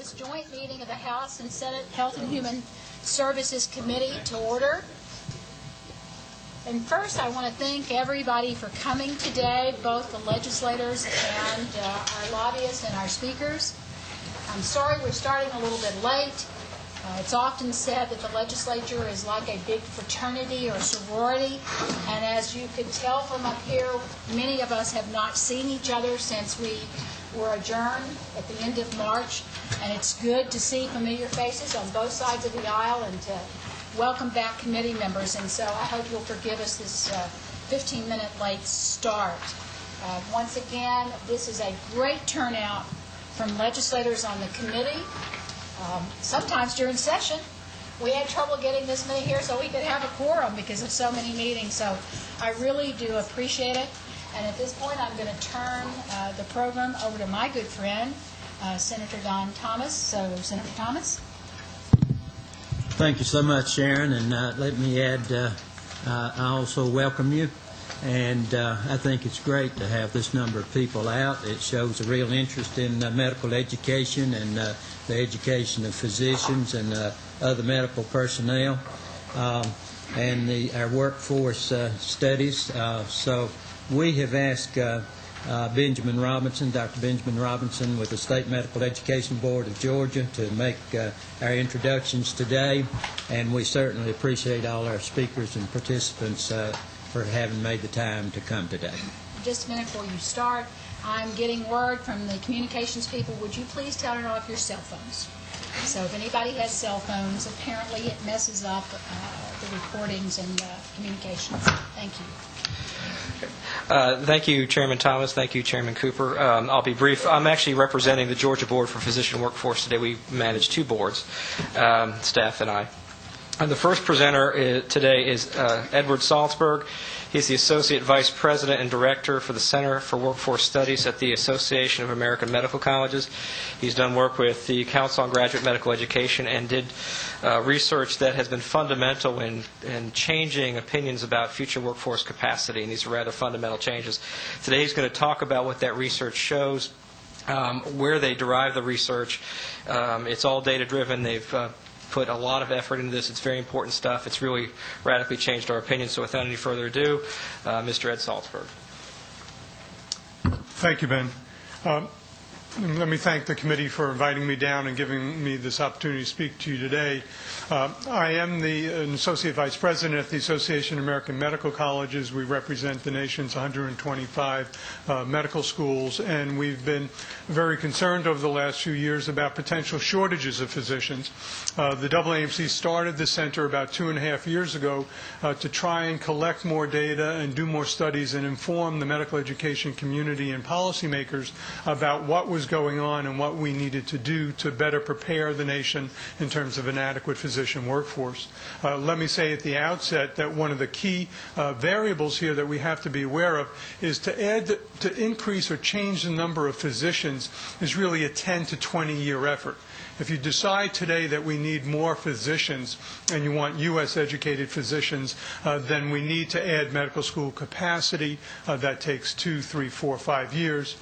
this joint meeting of the House and Senate Health and Human Services Committee to order. And first, I want to thank everybody for coming today, both the legislators and our lobbyists and our speakers. I'm sorry we're starting a little bit late. It's often said that the legislature is like a big fraternity or sorority, and as you can tell from up here, many of us have not seen each other since we were adjourned at the end of March, and it's good to see familiar faces on both sides of the aisle and to welcome back committee members. And so I hope you'll forgive us this 15-minute late start. Once again, this is a great turnout from legislators on the committee. Sometimes during session, we had trouble getting this many here so we could have a quorum because of so many meetings. So I really do appreciate it. And at this point, I'm going to turn the program over to my good friend, Senator Don Thomas. So, Senator Thomas. Thank you so much, Sharon. And let me add, I also welcome you. And I think it's great to have this number of people out. It shows a real interest in medical education and the education of physicians and other medical personnel and our workforce studies. So we have asked Benjamin Robinson, Dr. Benjamin Robinson with the State Medical Education Board of Georgia to make our introductions today, and we certainly appreciate all our speakers and participants for having made the time to come today. Just a minute before you start, I'm getting word from the communications people. Would you please turn off your cell phones? So if anybody has cell phones, apparently it messes up the recordings and communications. Thank you. Thank you, Chairman Thomas. Thank you, Chairman Cooper. I'll be brief. I'm actually representing the Georgia Board for Physician Workforce today. We manage two boards, staff and I. And the first presenter today is Edward Salzberg. He's the Associate Vice President and Director for the Center for Workforce Studies at the Association of American Medical Colleges. He's done work with the Council on Graduate Medical Education and did research that has been fundamental in changing opinions about future workforce capacity, and these are rather fundamental changes. Today he's going to talk about what that research shows, where they derive the research. It's all data-driven. They've put a lot of effort into this. It's very important stuff. It's really radically changed our opinion. So without any further ado, Mr. Ed Salzberg. Thank you, Ben. Let me thank the committee for inviting me down and giving me this opportunity to speak to you today. I am an Associate Vice President at the Association of American Medical Colleges. We represent the nation's 125 medical schools, and we've been very concerned over the last few years about potential shortages of physicians. The AAMC started the center about 2.5 years ago to try and collect more data and do more studies and inform the medical education community and policymakers about what was going on and what we needed to do to better prepare the nation in terms of an adequate physician workforce. Let me say at the outset that one of the key variables here that we have to be aware of is to increase or change the number of physicians is really a 10 to 20 year effort. If you decide today that we need more physicians and you want U.S. educated physicians, then we need to add medical school capacity. That takes 2, 3, 4, 5 years.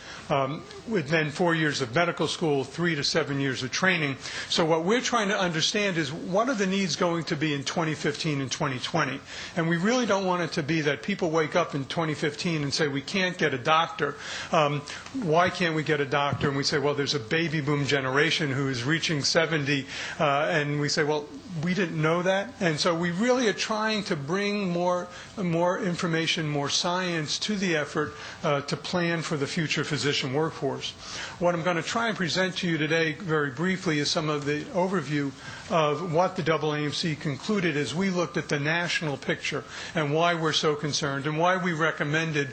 With then 4 years of medical school, 3 to 7 years of training. So what we're trying to understand is what are the needs going to be in 2015 and 2020? And we really don't want it to be that people wake up in 2015 and say, we can't get a doctor. Why can't we get a doctor? And we say, well, there's a baby boom generation who is reaching 70, and we say, well, we didn't know that. And so we really are trying to bring more information, more science to the effort to plan for the future physician workforce. What I'm going to try and present to you today very briefly is some of the overview of what the AAMC concluded as we looked at the national picture and why we're so concerned and why we recommended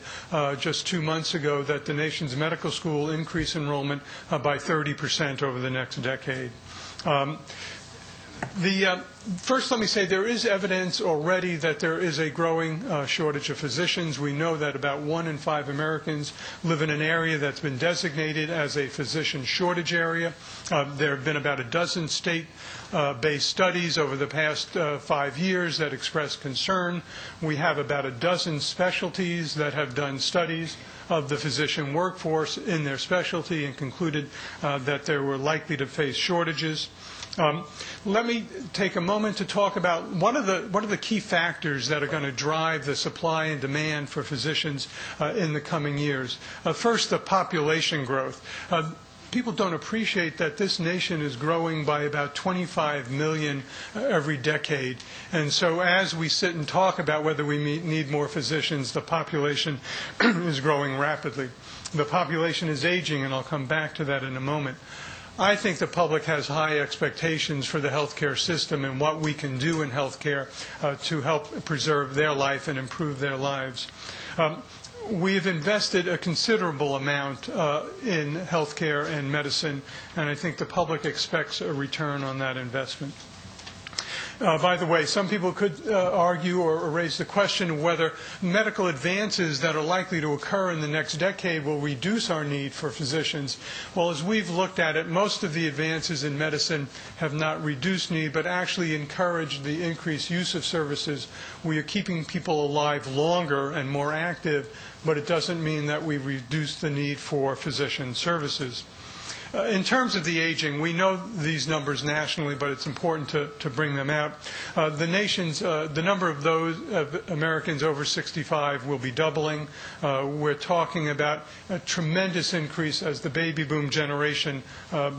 just 2 months ago that the nation's medical school increase enrollment by 30% over the next decade. First, let me say there is evidence already that there is a growing shortage of physicians. We know that about 1 in 5 Americans live in an area that's been designated as a physician shortage area. There have been about a dozen state-based studies over the past 5 years that express concern. We have about a dozen specialties that have done studies of the physician workforce in their specialty and concluded that they were likely to face shortages. Let me take a moment to talk about what are the key factors that are going to drive the supply and demand for physicians in the coming years. First, the population growth. People don't appreciate that this nation is growing by about 25 million every decade. And so as we sit and talk about whether we need more physicians, the population is growing rapidly. The population is aging, and I'll come back to that in a moment. I think the public has high expectations for the healthcare system and what we can do in healthcare to help preserve their life and improve their lives. We have invested a considerable amount in healthcare and medicine, and I think the public expects a return on that investment. By the way, some people could argue or raise the question whether medical advances that are likely to occur in the next decade will reduce our need for physicians. Well, as we've looked at it, most of the advances in medicine have not reduced need, but actually encouraged the increased use of services. We are keeping people alive longer and more active, but it doesn't mean that we reduce the need for physician services. In terms of the aging, we know these numbers nationally, but it's important to bring them out. The number of those Americans over 65 will be doubling. We're talking about a tremendous increase as the baby boom generation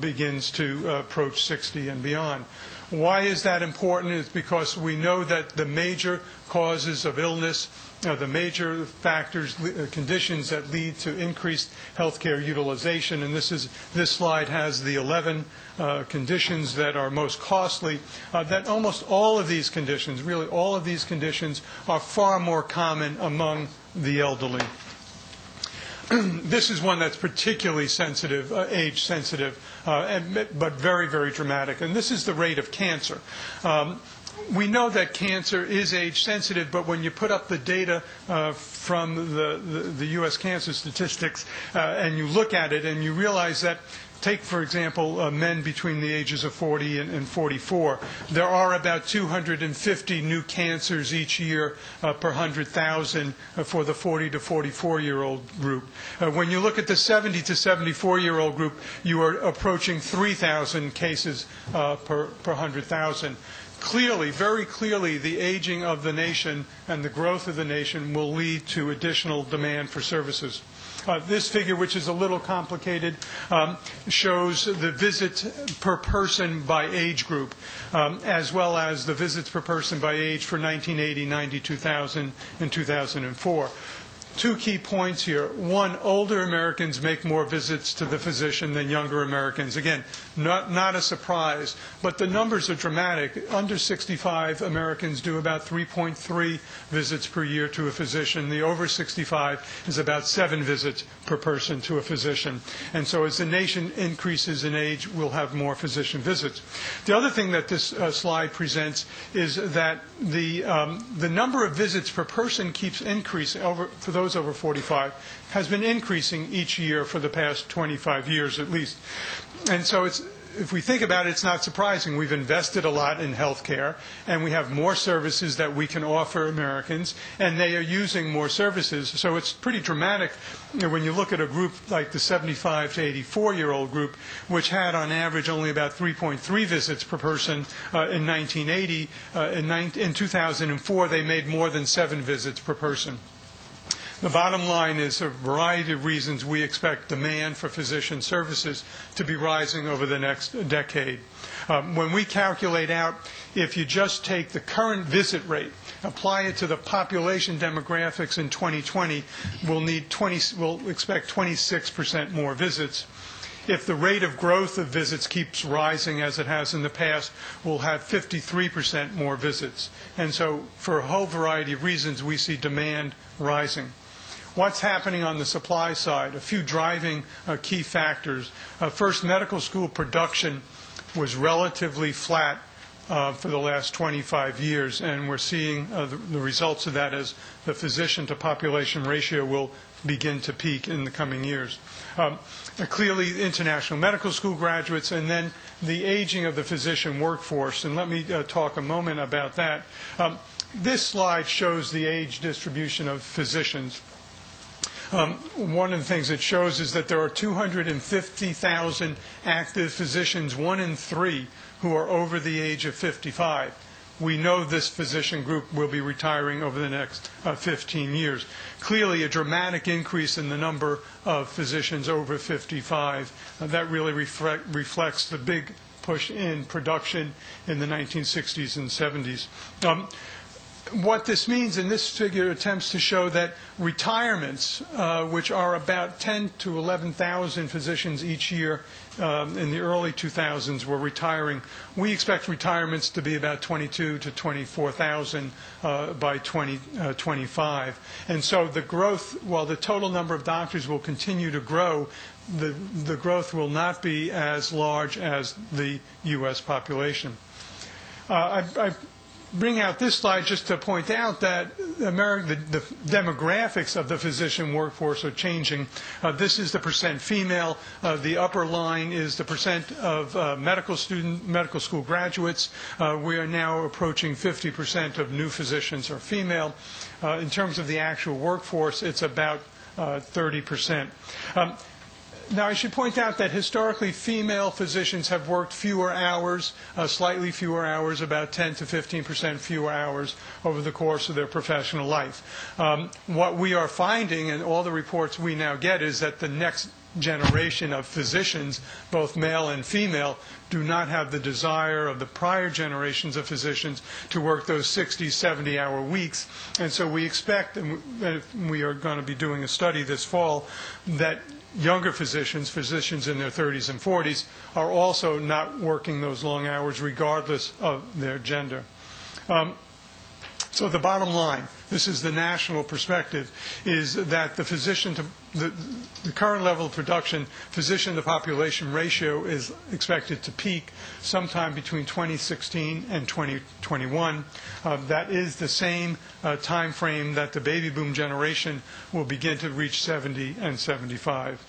begins to approach 60 and beyond. Why is that important? It's because we know that the major causes of illness, the major factors, conditions that lead to increased healthcare utilization, and this slide has the 11 conditions that are most costly, that almost all of these conditions, really all of these conditions, are far more common among the elderly. This is one that's particularly sensitive, age sensitive, but very, very dramatic, and this is the rate of cancer. We know that cancer is age sensitive, but when you put up the data from the U.S. cancer statistics and you look at it and you realize that, take, for example, men between the ages of 40 and 44. There are about 250 new cancers each year per 100,000 for the 40 to 44-year-old group. When you look at the 70 to 74-year-old group, you are approaching 3,000 cases per 100,000. Clearly, very clearly, the aging of the nation and the growth of the nation will lead to additional demand for services. This figure, which is a little complicated, shows the visits per person by age group, as well as the visits per person by age for 1980, 90, 2000, and 2004. Two key points here. One, older Americans make more visits to the physician than younger Americans. Again, not a surprise, but the numbers are dramatic. Under 65 Americans do about 3.3 visits per year to a physician. The over 65 is about 7 visits per person to a physician. And so as the nation increases in age, we'll have more physician visits. The other thing that this slide presents is that the number of visits per person keeps increasing for those over 45 has been increasing each year for the past 25 years at least. And so if we think about it, it's not surprising. We've invested a lot in health care, and we have more services that we can offer Americans, and they are using more services. So it's pretty dramatic when you look at a group like the 75 to 84-year-old group, which had on average only about 3.3 visits per person in 1980. In 2004, they made more than 7 visits per person. The bottom line is a variety of reasons we expect demand for physician services to be rising over the next decade. When we calculate out, if you just take the current visit rate, apply it to the population demographics in 2020, we'll expect 26% more visits. If the rate of growth of visits keeps rising as it has in the past, we'll have 53% more visits. And so for a whole variety of reasons, we see demand rising. What's happening on the supply side? A few driving key factors. First, medical school production was relatively flat for the last 25 years, and we're seeing the results of that as the physician-to-population ratio will begin to peak in the coming years. Clearly, international medical school graduates, and then the aging of the physician workforce. And let me talk a moment about that. This slide shows the age distribution of physicians. One of the things it shows is that there are 250,000 active physicians, 1 in 3, who are over the age of 55. We know this physician group will be retiring over the next 15 years. Clearly, a dramatic increase in the number of physicians over 55. That really reflects the big push in production in the 1960s and 70s. What this means, and this figure attempts to show that retirements, which are about 10 to 11,000 physicians each year in the early 2000s were retiring. We expect retirements to be about 22 to 24,000 by 2025. And so the growth, while the total number of doctors will continue to grow, the growth will not be as large as the U.S. population. I bring out this slide just to point out that the demographics of the physician workforce are changing. This is the percent female. The upper line is the percent of medical school graduates. We are now approaching 50% of new physicians are female. In terms of the actual workforce, it's about 30%. Now, I should point out that historically female physicians have worked fewer hours, slightly fewer hours, about 10 to 15% fewer hours over the course of their professional life. What we are finding, and all the reports we now get, is that the next generation of physicians, both male and female, do not have the desire of the prior generations of physicians to work those 60, 70-hour weeks. And so we expect, and we are going to be doing a study this fall, that younger physicians in their 30s and 40s, are also not working those long hours regardless of their gender. So the bottom line, this is the national perspective, is that the current level of production, physician-to-population ratio is expected to peak sometime between 2016 and 2021. That is the same time frame that the baby boom generation will begin to reach 70 and 75.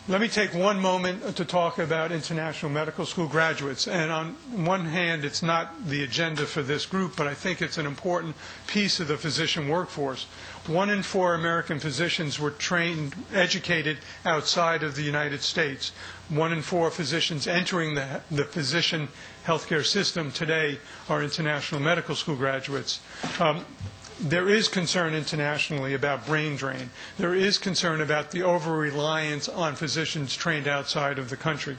Let me take one moment to talk about international medical school graduates. And on one hand, it's not the agenda for this group, but I think it's an important piece of the physician workforce. 1 in 4 American physicians were educated outside of the United States. 1 in 4 physicians entering the physician healthcare system today are international medical school graduates. There is concern internationally about brain drain. There is concern about the over-reliance on physicians trained outside of the country.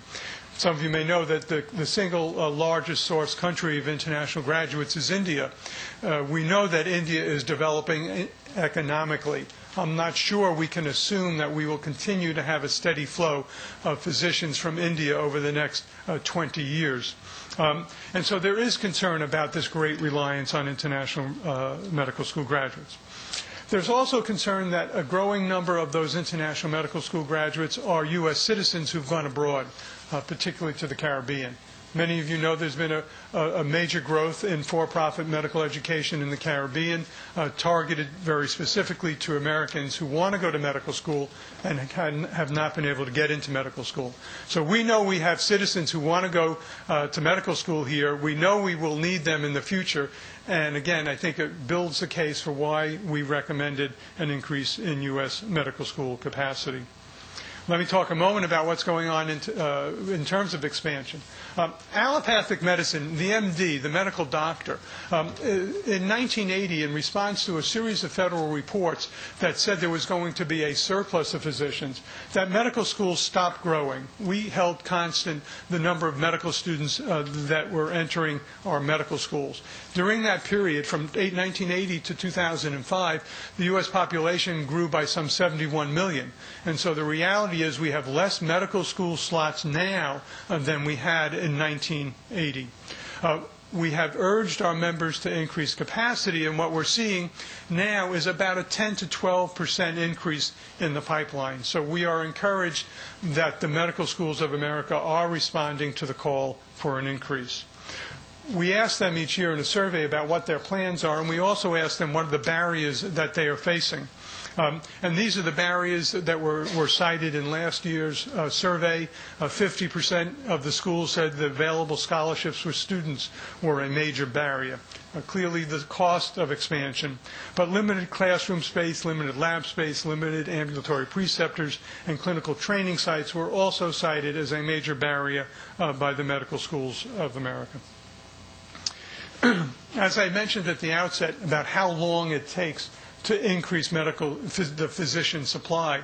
Some of you may know that the single largest source country of international graduates is India. We know that India is developing economically. I'm not sure we can assume that we will continue to have a steady flow of physicians from India over the next 20 years. And so there is concern about this great reliance on international medical school graduates. There's also concern that a growing number of those international medical school graduates are U.S. citizens who've gone abroad, particularly to the Caribbean. Many of you know there's been a major growth in for-profit medical education in the Caribbean, targeted very specifically to Americans who want to go to medical school and have not been able to get into medical school. So we know we have citizens who want to go to medical school here. We know we will need them in the future. And again, I think it builds the case for why we recommended an increase in U.S. medical school capacity. Let me talk a moment about what's going on in terms of expansion. Allopathic medicine, the MD, the medical doctor, in 1980, in response to a series of federal reports that said there was going to be a surplus of physicians, that medical schools stopped growing. We held constant the number of medical students that were entering our medical schools. During that period, from 1980 to 2005, the U.S. population grew by some 71 million. And so the reality is we have less medical school slots now than we had in 1980. We have urged our members to increase capacity, and what we're seeing now is about a 10 to 12% increase in the pipeline. So we are encouraged that the medical schools of America are responding to the call for an increase. we ask them each year in a survey about what their plans are, and we also ask them what are the barriers that they are facing. And these are the barriers that were cited in last year's survey. 50% of the schools said the available scholarships for students were a major barrier. Clearly the cost of expansion, but limited classroom space, limited lab space, limited ambulatory preceptors, and clinical training sites were also cited as a major barrier by the medical schools of America. As I mentioned at the outset about how long it takes to increase the physician supply.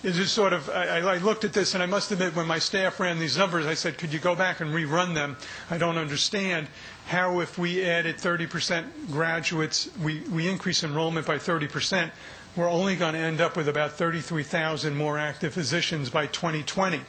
It is sort of, I looked at this, and I must admit, when my staff ran these numbers, I said, could you go back and rerun them? I don't understand how, if we added 30% graduates, we increase enrollment by 30%, we're only going to end up with about 33,000 more active physicians by 2020.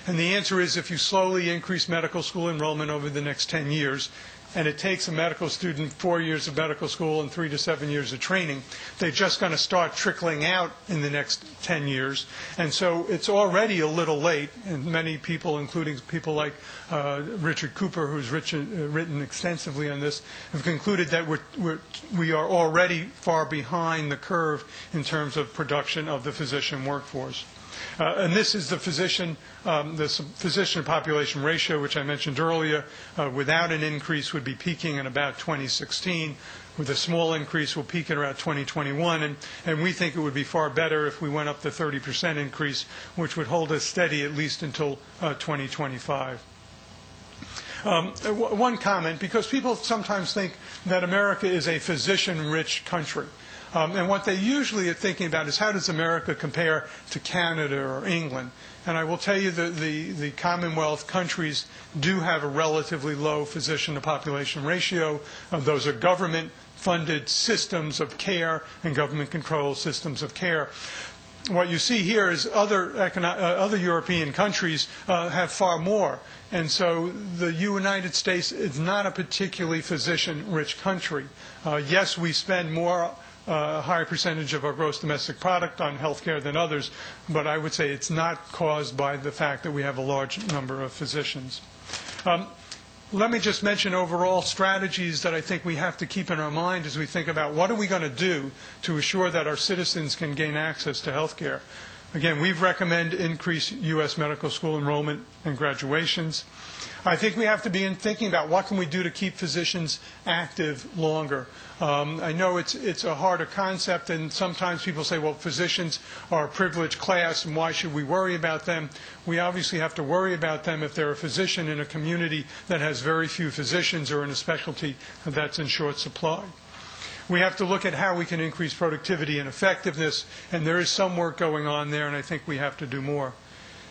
And the answer is, if you slowly increase medical school enrollment over the next 10 years, and it takes a medical student 4 years of medical school and 3 to 7 years of training, they're just going to start trickling out in the next 10 years. And so it's already a little late, and many people, including people like Richard Cooper, who's written extensively on this, have concluded that we are already far behind the curve in terms of production of the physician workforce. And this is the physician population ratio, which I mentioned earlier. Without an increase, would be peaking in about 2016. With a small increase, will peak at around 2021. And we think it would be far better if we went up to 30% increase, which would hold us steady at least until 2025. One comment, because people sometimes think that America is a physician-rich country. And what they usually are thinking about is, how does America compare to Canada or England? And I will tell you that the Commonwealth countries do have a relatively low physician-to-population ratio. Those are government-funded systems of care and government-controlled systems of care. What you see here is other European countries have far more. And so the United States is not a particularly physician-rich country. Yes, we spend more a higher percentage of our gross domestic product on health care than others, but I would say it's not caused by the fact that we have a large number of physicians. Let me just mention overall strategies that I think we have to keep in our mind as we think about what are we going to do to assure that our citizens can gain access to health care. Again, we've recommended increased U.S. medical school enrollment and graduations. I think we have to be thinking about what can we do to keep physicians active longer. I know it's a harder concept, and sometimes people say, well, physicians are a privileged class, and why should we worry about them? We obviously have to worry about them if they're a physician in a community that has very few physicians or in a specialty that's in short supply. We have to look at how we can increase productivity and effectiveness, and there is some work going on there, and I think we have to do more.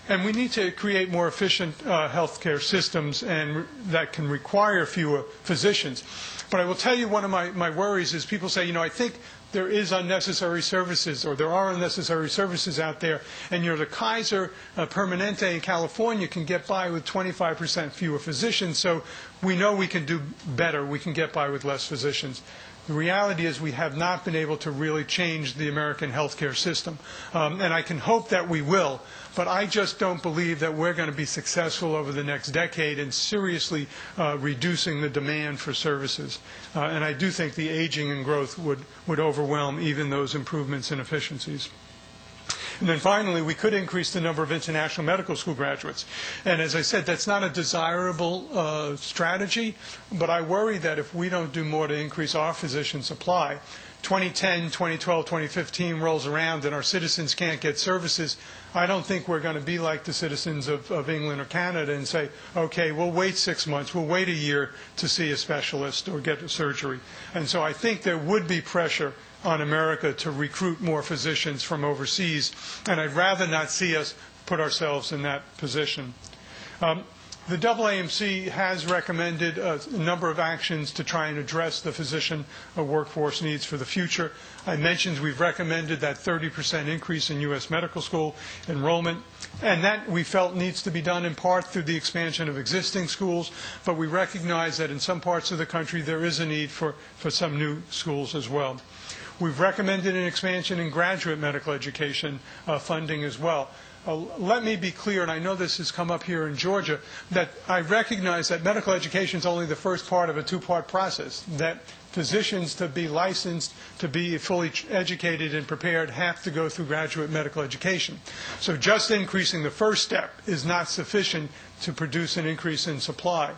And we need to create more efficient healthcare systems and that can require fewer physicians. But I will tell you, one of my worries is people say, I think there is unnecessary services, or there are unnecessary services out there, and the Kaiser Permanente in California can get by with 25% fewer physicians, so we know we can do better. We can get by with less physicians. The reality is we have not been able to really change the American healthcare system. And I can hope that we will, but I just don't believe that we're going to be successful over the next decade in seriously reducing the demand for services. And I do think the aging and growth would overwhelm even those improvements in efficiencies. And then finally, we could increase the number of international medical school graduates. And as I said, that's not a desirable strategy, but I worry that if we don't do more to increase our physician supply, 2010, 2012, 2015 rolls around and our citizens can't get services, I don't think we're going to be like the citizens of England or Canada and say, okay, we'll wait 6 months, we'll wait a year to see a specialist or get a surgery. And so I think there would be pressure on America to recruit more physicians from overseas, and I'd rather not see us put ourselves in that position. The AAMC has recommended a number of actions to try and address the physician workforce needs for the future. I mentioned we've recommended that 30% increase in U.S. medical school enrollment, and that we felt needs to be done in part through the expansion of existing schools, but we recognize that in some parts of the country there is a need for some new schools as well. We've recommended an expansion in graduate medical education funding as well. let me be clear, and I know this has come up here in Georgia, that I recognize that medical education is only the first part of a two-part process, that physicians, to be licensed, to be fully educated and prepared, have to go through graduate medical education. So just increasing the first step is not sufficient to produce an increase in supply.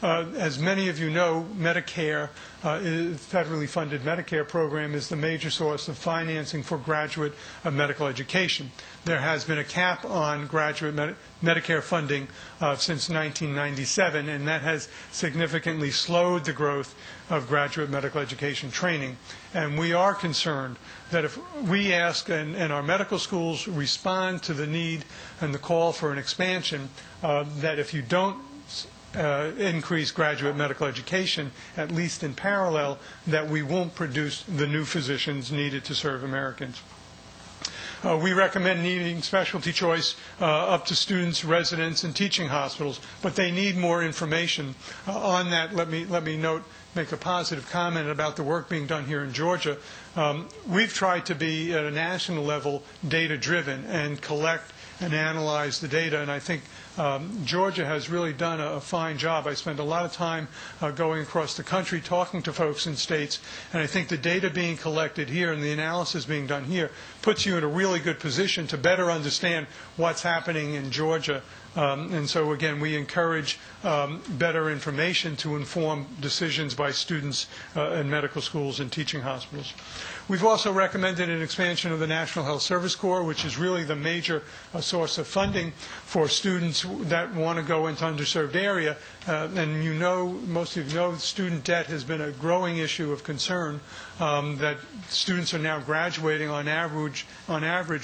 As many of you know, Medicare, federally funded Medicare program, is the major source of financing for graduate medical education. There has been a cap on graduate Medicare funding since 1997, and that has significantly slowed the growth of graduate medical education training. And we are concerned that if we ask and our medical schools respond to the need and the call for an expansion, that if you don't increase graduate medical education, at least in parallel, that we won't produce the new physicians needed to serve Americans. We recommend needing specialty choice up to students, residents, and teaching hospitals, but they need more information. On that, let me make a positive comment about the work being done here in Georgia. We've tried to be, at a national level, data-driven and collect and analyze the data, and I think Georgia has really done a fine job. I spend a lot of time going across the country talking to folks in states, and I think the data being collected here and the analysis being done here puts you in a really good position to better understand what's happening in Georgia. And so, again, we encourage better information to inform decisions by students in medical schools and teaching hospitals. We've also recommended an expansion of the National Health Service Corps, which is really the major source of funding for students that want to go into underserved area. And you know, most of you know, student debt has been a growing issue of concern, that students are now graduating on average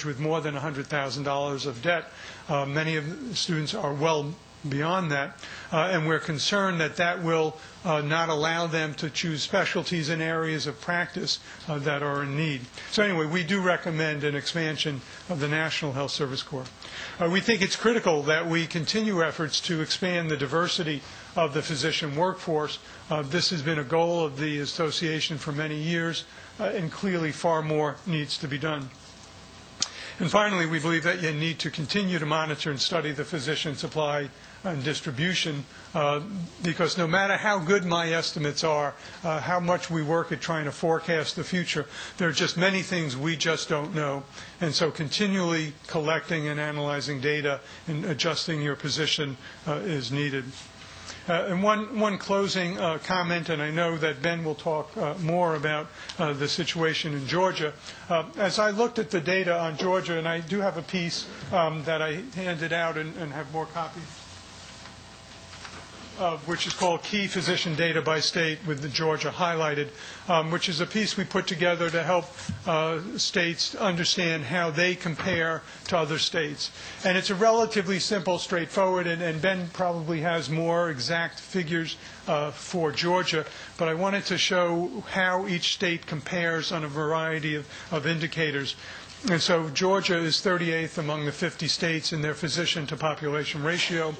with more than $100,000 of debt. Many of the students are well beyond that, and we're concerned that that will not allow them to choose specialties in areas of practice that are in need. So anyway, we do recommend an expansion of the National Health Service Corps. We think it's critical that we continue efforts to expand the diversity of the physician workforce. This has been a goal of the association for many years, and clearly far more needs to be done. And finally, we believe that you need to continue to monitor and study the physician supply and distribution, because no matter how good my estimates are, how much we work at trying to forecast the future, there are just many things we just don't know. And so continually collecting and analyzing data and adjusting your position is needed. And one closing comment, and I know that Ben will talk more about the situation in Georgia. As I looked at the data on Georgia, and I do have a piece that I handed out and have more copies, which is called Key Physician Data by State, with the Georgia highlighted, which is a piece we put together to help states understand how they compare to other states. And it's a relatively simple, straightforward, and Ben probably has more exact figures for Georgia, but I wanted to show how each state compares on a variety of indicators. And so Georgia is 38th among the 50 states in their physician-to-population ratio.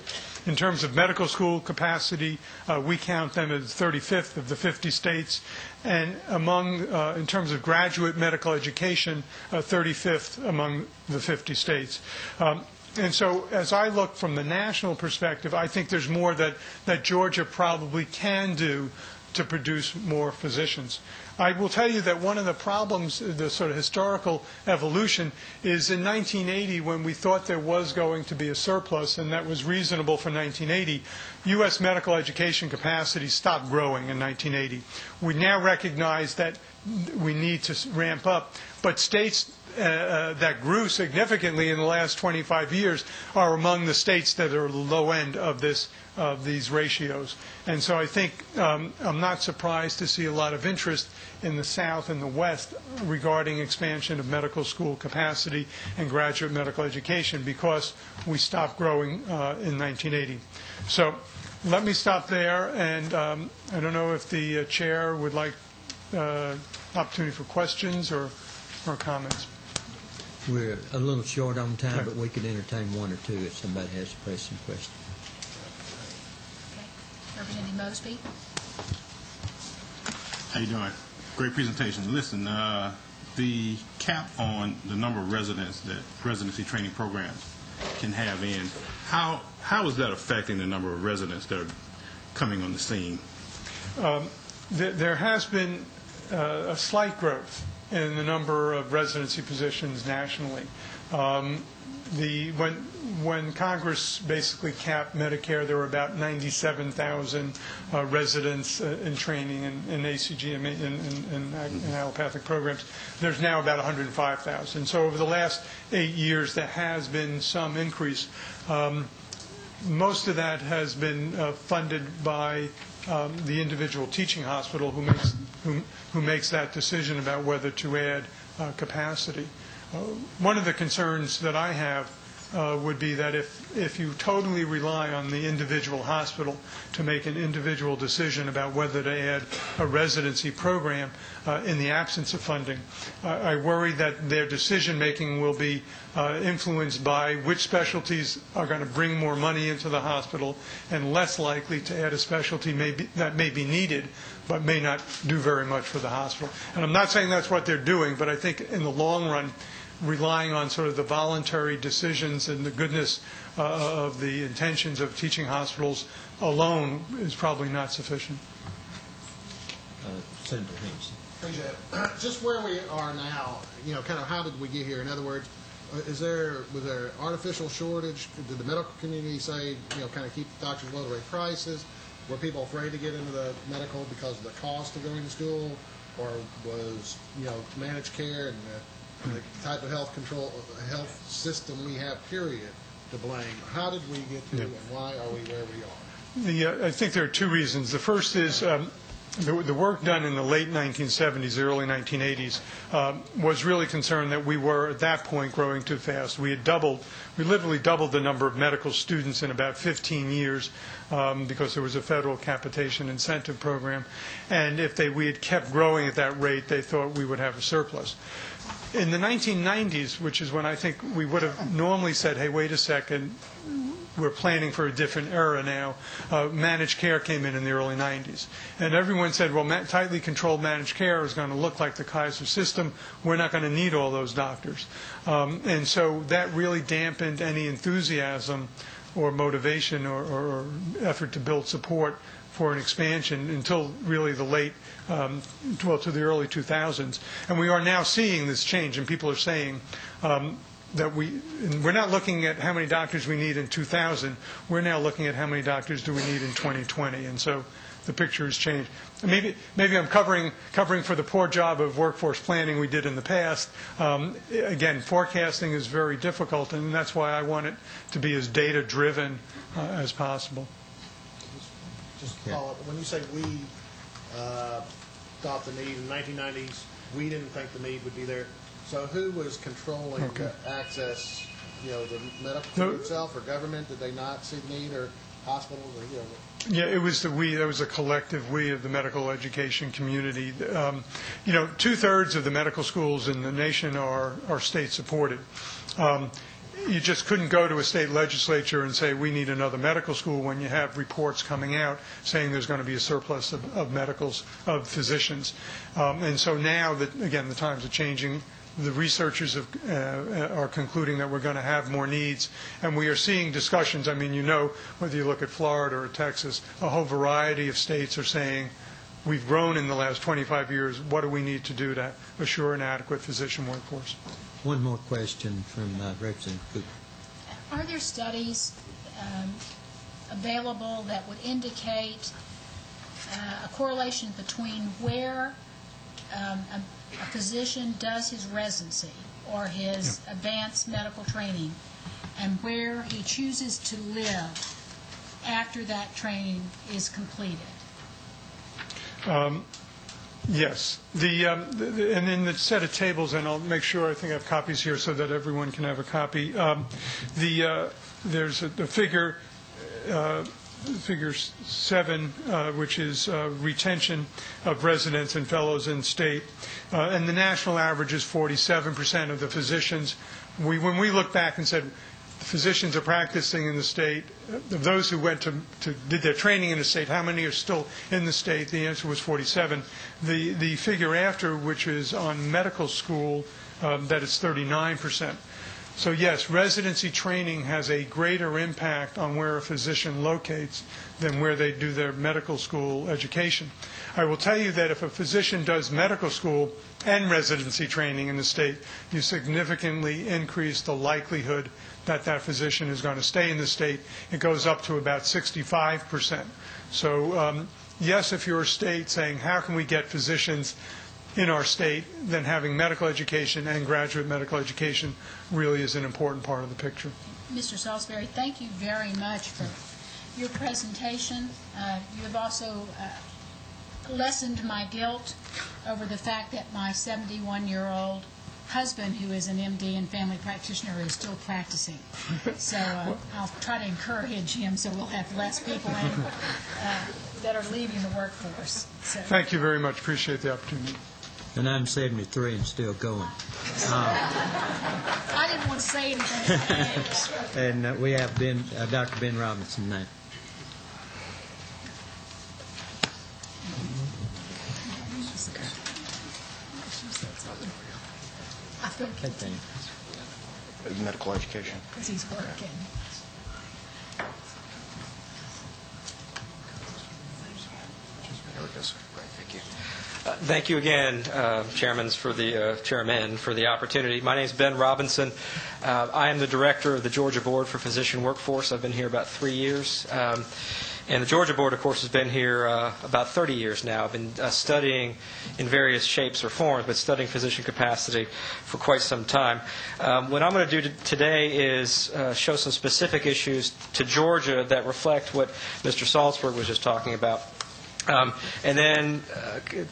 In terms of medical school capacity, we count them as 35th of the 50 states. And in terms of graduate medical education, 35th among the 50 states. And so as I look from the national perspective, I think there's more that Georgia probably can do to produce more physicians. I will tell you that one of the problems, the sort of historical evolution, is in 1980, when we thought there was going to be a surplus, and that was reasonable for 1980, U.S. medical education capacity stopped growing in 1980. We now recognize that we need to ramp up, but states that grew significantly in the last 25 years are among the states that are the low end of these ratios. And so I think I'm not surprised to see a lot of interest in the South and the West regarding expansion of medical school capacity and graduate medical education, because we stopped growing in 1980. So let me stop there, and I don't know if the chair would like opportunity for questions or comments. We're a little short on time, but we could entertain one or two if somebody has to press some questions. Okay. Representative Mosby. How you doing? Great presentation. Listen, the cap on the number of residents that residency training programs, can have in. How is that affecting the number of residents that are coming on the scene? There has been a slight growth in the number of residency positions nationally. When Congress basically capped Medicare, there were about 97,000 residents in training in ACG and allopathic programs. There's now about 105,000. So over the last 8 years, there has been some increase. Most of that has been funded by the individual teaching hospital who makes that decision about whether to add capacity. One of the concerns that I have would be that if you totally rely on the individual hospital to make an individual decision about whether to add a residency program in the absence of funding, I worry that their decision-making will be influenced by which specialties are going to bring more money into the hospital and less likely to add a specialty that may be needed but may not do very much for the hospital. And I'm not saying that's what they're doing, but I think in the long run, relying on sort of the voluntary decisions and the goodness of the intentions of teaching hospitals alone is probably not sufficient. Senator Hincks. Appreciate it. Just where we are now, kind of how did we get here? In other words, was there artificial shortage? Did the medical community say, kind of keep the doctors low to raise prices? Were people afraid to get into the medical because of the cost of going to school? Or was, managed care and the type of health system we have, period, to blame? How did we get to, and why are we where we are? I think there are two reasons. The first is the work done in the late 1970s, early 1980s, was really concerned that we were, at that point, growing too fast. We literally doubled the number of medical students in about 15 years because there was a federal capitation incentive program. And if we had kept growing at that rate, they thought we would have a surplus. In the 1990s, which is when I think we would have normally said, hey, wait a second, we're planning for a different era now, managed care came in the early 90s. And everyone said, well, tightly controlled managed care is going to look like the Kaiser system. We're not going to need all those doctors. And so that really dampened any enthusiasm or motivation or effort to build support for an expansion until really the to the early 2000s. And we are now seeing this change, and people are saying that we're not looking at how many doctors we need in 2000. We're now looking at how many doctors do we need in 2020. And so the picture has changed. Maybe I'm covering for the poor job of workforce planning we did in the past. Again, forecasting is very difficult, and that's why I want it to be as data-driven as possible. Just follow up. When you say we thought the need in the 1990s, we didn't think the need would be there. So who was controlling the access? The medical itself or government? Did they not see the need, or hospitals? Or, Yeah, it was the we. That was a collective we of the medical education community. 2/3 of the medical schools in the nation are state supported. You just couldn't go to a state legislature and say we need another medical school when you have reports coming out saying there's going to be a surplus of physicians. And so now that, again, the times are changing, the researchers are concluding that we're going to have more needs, and we are seeing discussions. I mean, whether you look at Florida or Texas, a whole variety of states are saying we've grown in the last 25 years. What do we need to do to assure an adequate physician workforce? One more question from Representative Cooper. Are there studies available that would indicate a correlation between where a physician does his residency or his advanced medical training and where he chooses to live after that training is completed? Yes. And in the set of tables, and I'll make sure, I think I have copies here so that everyone can have a copy. There's the figure 7, which is retention of residents and fellows in state. And the national average is 47% of the physicians. When we look back and said, physicians are practicing in the state, of those who did their training in the state, how many are still in the state? The answer was 47. The figure after, which is on medical school, that is 39%. So yes, residency training has a greater impact on where a physician locates than where they do their medical school education. I will tell you that if a physician does medical school and residency training in the state, you significantly increase the likelihood that that physician is going to stay in the state. It goes up to about 65%. So yes, if you're a state saying, how can we get physicians in our state, then having medical education and graduate medical education really is an important part of the picture. Mr. Salzberg, thank you very much for your presentation. You have also lessened my guilt over the fact that my 71-year-old husband, who is an MD and family practitioner, is still practicing. So I'll try to encourage him so we'll have less people that are leaving the workforce. So. Thank you very much. Appreciate the opportunity. And I'm 73 and still going. I didn't want to say anything. And we have Dr. Ben Robinson now. I think medical education. because he's working. Thank you again, Chairman, for the opportunity. My name is Ben Robinson. I am the director of the Georgia Board for Physician Workforce. I've been here about 3 years. And the Georgia Board, of course, has been here about 30 years now. I've been studying in various shapes or forms, but studying physician capacity for quite some time. What I'm going to do today is show some specific issues to Georgia that reflect what Mr. Salzberg was just talking about. And then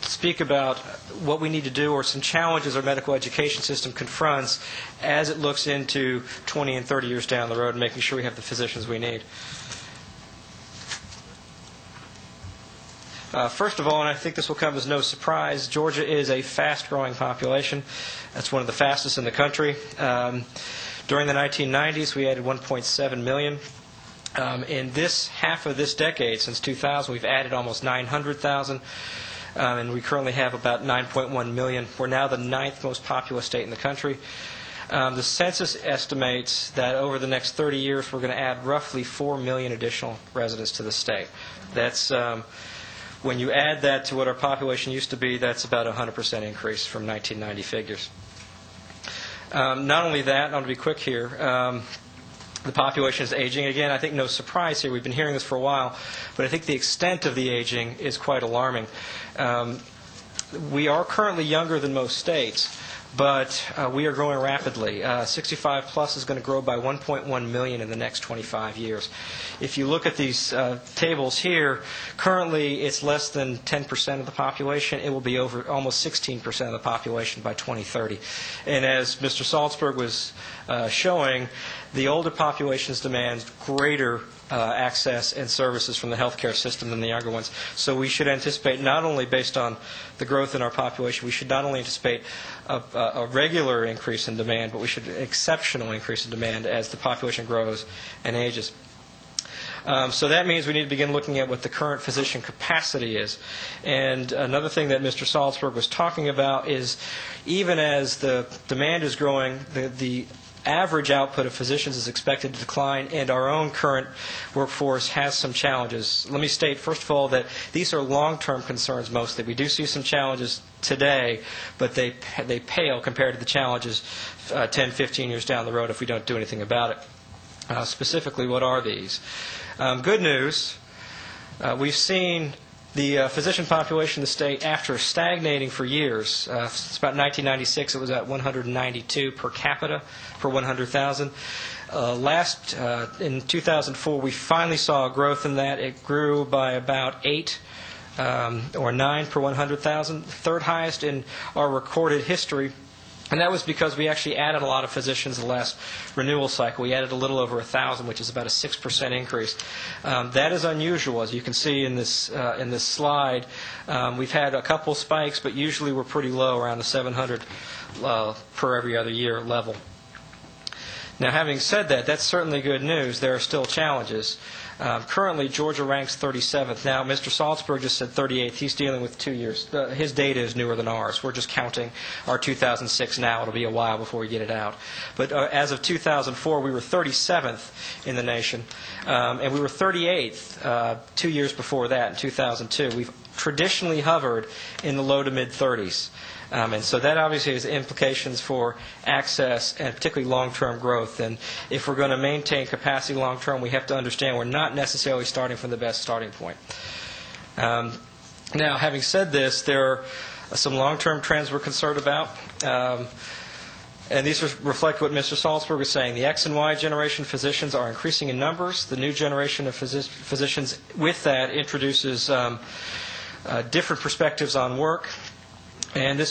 speak about what we need to do or some challenges our medical education system confronts as it looks into 20 and 30 years down the road, and making sure we have the physicians we need. First of all, and I think this will come as no surprise, Georgia is a fast-growing population. That's one of the fastest in the country. During the 1990s, we added 1.7 million. In this half of this decade, since 2000, we've added almost 900,000, and we currently have about 9.1 million. We're now the 9th most populous state in the country. The census estimates that over the next 30 years, we're going to add roughly 4 million additional residents to the state. That's when you add that to what our population used to be, that's about a 100% increase from 1990 figures. Not only that, and I'll be quick here, the population is aging. Again, I think no surprise here. We've been hearing this for a while, but I think the extent of the aging is quite alarming. We are currently younger than most states, but we are growing rapidly. 65 plus is going to grow by 1.1 million in the next 25 years. If you look at these tables here, currently it's less than 10% of the population. It will be over almost 16% of the population by 2030. And as Mr. Salzberg was showing, the older populations demand greater access and services from the healthcare system than the younger ones. So we should anticipate, not only based on the growth in our population, we should not only anticipate a regular increase in demand, but we should an exceptional increase in demand as the population grows and ages. So that means we need to begin looking at what the current physician capacity is. And another thing that Mr. Salzberg was talking about is even as the demand is growing, the average output of physicians is expected to decline, and our own current workforce has some challenges. Let me state, first of all, that these are long-term concerns mostly. We do see some challenges today, but they pale compared to the challenges 10, 15 years down the road if we don't do anything about it. Specifically, what are these? Good news, we've seen the physician population in the state, after stagnating for years, since about 1996, it was at 192 per capita per 100,000. In 2004, we finally saw a growth in that. It grew by about 8 or 9 per 100,000, third highest in our recorded history. And that was because we actually added a lot of physicians the last renewal cycle. We added a little over 1,000, which is about a 6% increase. That is unusual, as you can see in this slide. We've had a couple spikes, but usually we're pretty low, around the 700 per every other year level. Now, having said that, that's certainly good news. There are still challenges. Currently, Georgia ranks 37th. Now, Mr. Salzberg just said 38th. He's dealing with 2 years. His data is newer than ours. We're just counting our 2006 now. It'll be a while before we get it out. But as of 2004, we were 37th in the nation. And we were 38th 2 years before that, in 2002. We've traditionally hovered in the low to mid-30s. And so that obviously has implications for access and particularly long-term growth. And if we're going to maintain capacity long-term, we have to understand we're not necessarily starting from the best starting point. Now, having said this, there are some long-term trends we're concerned about. And these reflect what Mr. Salzberg is saying. The X and Y generation physicians are increasing in numbers. The new generation of physicians with that introduces different perspectives on work. And this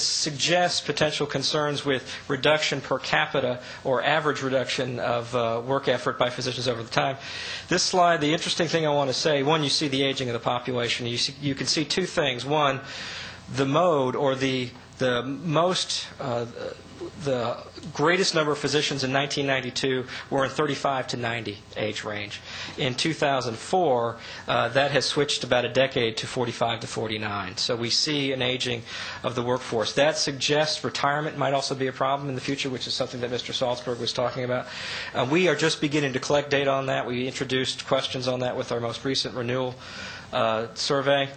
suggests potential concerns with reduction per capita or average reduction of work effort by physicians over the time. This slide, the interesting thing I want to say, one, you see the aging of the population. You can see two things. One, the mode or the greatest number of physicians in 1992 were in 35 to 90 age range. In 2004, that has switched about a decade to 45 to 49. So we see an aging of the workforce. That suggests retirement might also be a problem in the future, which is something that Mr. Salzberg was talking about. We are just beginning to collect data on that. We introduced questions on that with our most recent renewal survey.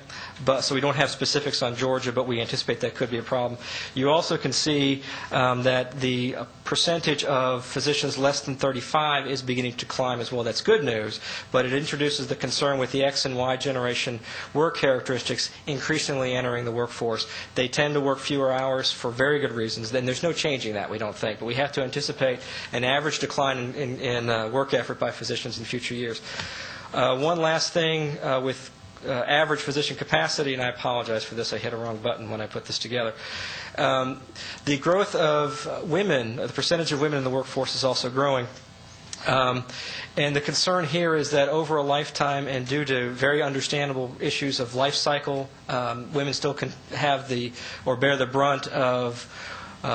So we don't have specifics on Georgia, but we anticipate that could be a problem. You also can see that the percentage of physicians less than 35 is beginning to climb as well. That's good news, but it introduces the concern with the X and Y generation work characteristics increasingly entering the workforce. They tend to work fewer hours for very good reasons. Then there's no changing that, we don't think. But we have to anticipate an average decline in work effort by physicians in future years. One last thing with average physician capacity, and I apologize for this, I hit a wrong button when I put this together. The growth of women, the percentage of women in the workforce is also growing. And the concern here is that over a lifetime and due to very understandable issues of life cycle, women still can have bear the brunt of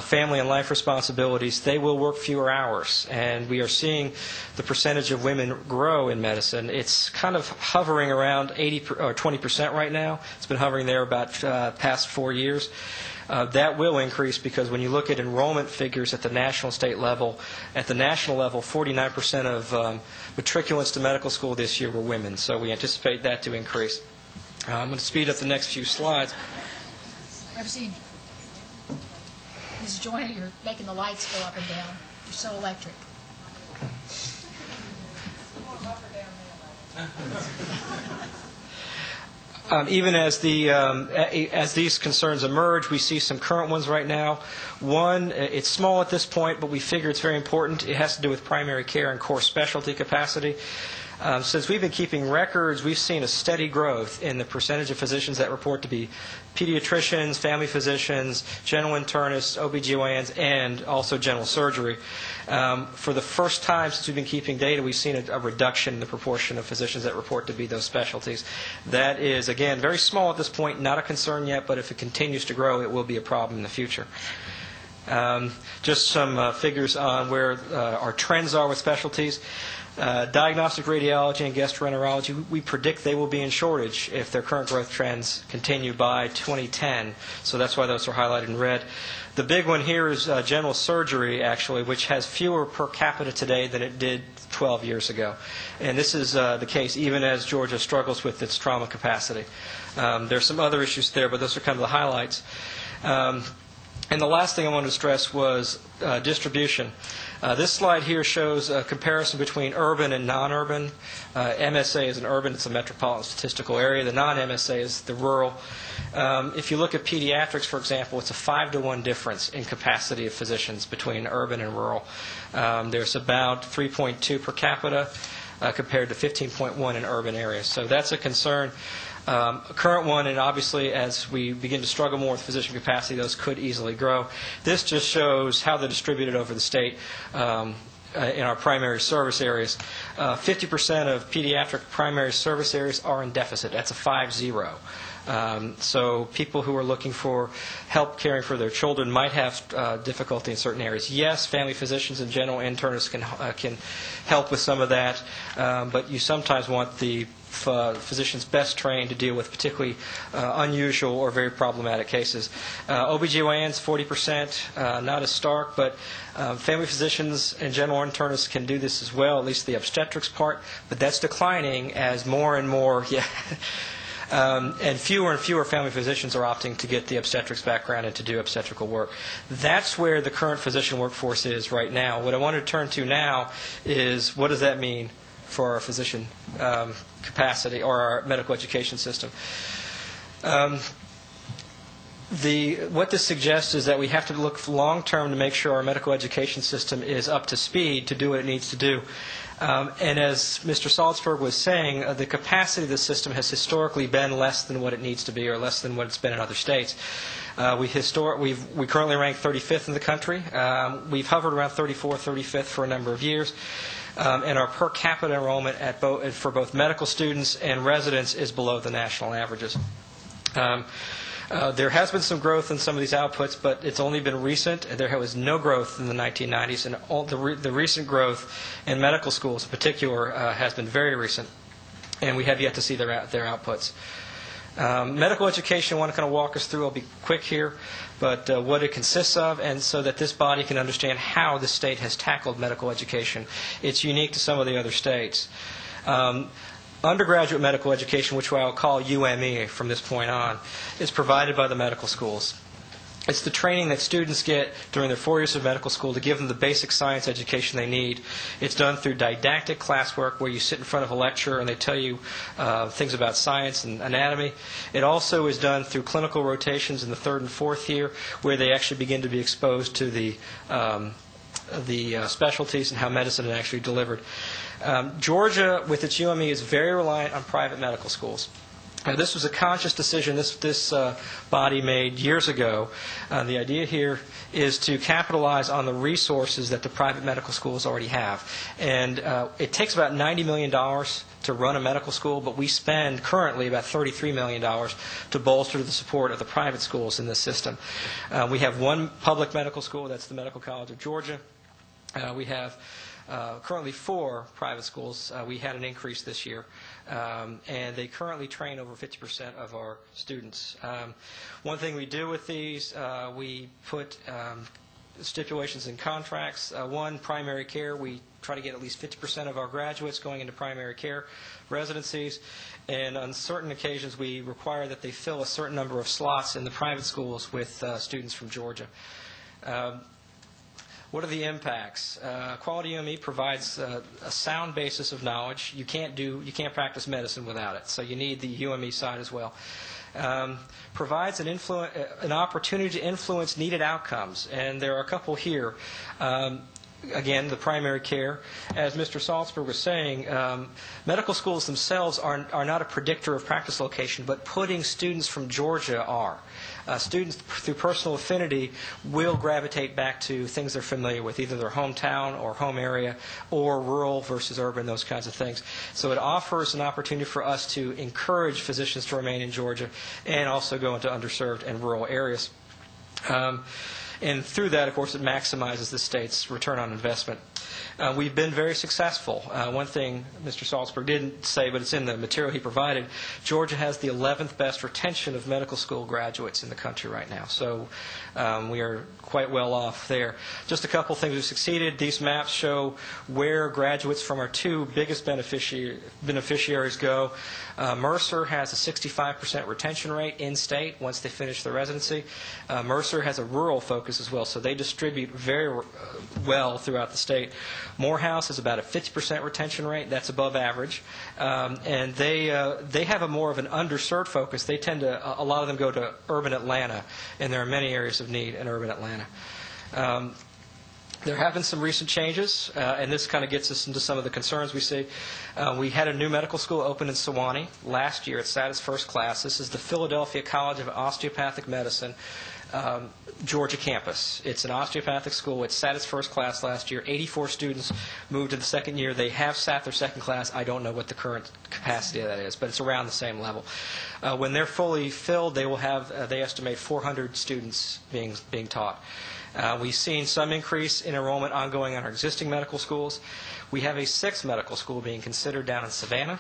family and life responsibilities. They will work fewer hours, and we are seeing the percentage of women grow in medicine. It's kind of hovering around 80 or 20% right now. It's been hovering there about past 4 years. That will increase because when you look at enrollment figures at the national state level, at the national level, 49% of matriculants to medical school this year were women. So we anticipate that to increase. I'm going to speed up the next few slides. I've seen Ms. Joyner, you're making the lights go up and down. You're so electric. Even as these concerns emerge, we see some current ones right now. One, it's small at this point, but we figure it's very important. It has to do with primary care and core specialty capacity. Since we've been keeping records, we've seen a steady growth in the percentage of physicians that report to be pediatricians, family physicians, general internists, OBGYNs, and also general surgery. For the first time since we've been keeping data, we've seen a reduction in the proportion of physicians that report to be those specialties. That is, again, very small at this point, not a concern yet, but if it continues to grow, it will be a problem in the future. Just some figures on where our trends are with specialties. Diagnostic radiology and gastroenterology, we predict they will be in shortage if their current growth trends continue by 2010. So that's why those are highlighted in red. The big one here is general surgery, actually, which has fewer per capita today than it did 12 years ago. And this is the case even as Georgia struggles with its trauma capacity. There's some other issues there, but those are kind of the highlights. And the last thing I wanted to stress was distribution. This slide here shows a comparison between urban and non-urban. MSA is an urban, it's a metropolitan statistical area. The non-MSA is the rural. If you look at pediatrics, for example, it's a 5-to-1 difference in capacity of physicians between urban and rural. There's about 3.2 per capita compared to 15.1 in urban areas. So that's a concern. A current one, and obviously as we begin to struggle more with physician capacity, those could easily grow. This just shows how they're distributed over the state in our primary service areas. 50% of pediatric primary service areas are in deficit. That's a 5-0. So people who are looking for help caring for their children might have difficulty in certain areas. Yes, family physicians and general internists can help with some of that, but you sometimes want the physicians best trained to deal with particularly unusual or very problematic cases. OBGYNs, 40%, not as stark, but family physicians and general internists can do this as well, at least the obstetrics part, but that's declining as more and more, and fewer family physicians are opting to get the obstetrics background and to do obstetrical work. That's where the current physician workforce is right now. What I want to turn to now is what does that mean for our physician capacity or our medical education system. What this suggests is that we have to look long-term to make sure our medical education system is up to speed to do what it needs to do. And as Mr. Salzberg was saying, the capacity of the system has historically been less than what it needs to be or less than what it's been in other states. We currently rank 35th in the country. We've hovered around 34th, 35th for a number of years. And our per capita enrollment for both medical students and residents is below the national averages. There has been some growth in some of these outputs, but it's only been recent. There was no growth in the 1990s, and all the recent growth in medical schools in particular has been very recent, and we have yet to see their outputs. Medical education, I want to kind of walk us through. I'll be quick here, but what it consists of, and so that this body can understand how the state has tackled medical education. It's unique to some of the other states. Undergraduate medical education, which I'll call UME from this point on, is provided by the medical schools. It's the training that students get during their 4 years of medical school to give them the basic science education they need. It's done through didactic classwork where you sit in front of a lecturer and they tell you things about science and anatomy. It also is done through clinical rotations in the 3rd and 4th year where they actually begin to be exposed to the specialties and how medicine is actually delivered. Georgia, with its UME, is very reliant on private medical schools. This was a conscious decision this body made years ago. The idea here is to capitalize on the resources that the private medical schools already have. And it takes about $90 million to run a medical school, but we spend currently about $33 million to bolster the support of the private schools in this system. We have one public medical school, that's the Medical College of Georgia. We have currently 4 private schools. We had an increase this year, and they currently train over 50% of our students. One thing we do with these, we put stipulations in contracts. One, primary care. We try to get at least 50% of our graduates going into primary care residencies, and on certain occasions we require that they fill a certain number of slots in the private schools with students from Georgia. What are the impacts? Quality UME provides a sound basis of knowledge. You can't practice medicine without it, so you need the UME side as well. Provides an opportunity to influence needed outcomes, and there are a couple here. Again, the primary care. As Mr. Salzberg was saying, medical schools themselves are not a predictor of practice location, but putting students from Georgia are. Students, through personal affinity, will gravitate back to things they're familiar with, either their hometown or home area, or rural versus urban, those kinds of things. So it offers an opportunity for us to encourage physicians to remain in Georgia and also go into underserved and rural areas. And through that, of course, it maximizes the state's return on investment. We've been very successful. One thing Mr. Salzberg didn't say, but it's in the material he provided, Georgia has the 11th best retention of medical school graduates in the country right now. So we are quite well off there. Just a couple things we've succeeded. These maps show where graduates from our 2 biggest beneficiaries go. Mercer has a 65% retention rate in-state once they finish their residency. Mercer has a rural focus as well, so they distribute very well throughout the state. Morehouse has about a 50% retention rate. That's above average. And they have a more of an underserved focus. They tend to, a lot of them go to urban Atlanta, and there are many areas of need in urban Atlanta. There have been some recent changes, and this kind of gets us into some of the concerns we see. We had a new medical school open in Sewanee last year. It sat its first class. This is the Philadelphia College of Osteopathic Medicine. Georgia campus. It's an osteopathic school. It sat its first class last year. 84 students moved to the second year. They have sat their second class. I don't know what the current capacity of that is, but it's around the same level. When they're fully filled, they will have, they estimate, 400 students being taught. We've seen some increase in enrollment ongoing on our existing medical schools. We have a sixth medical school being considered down in Savannah.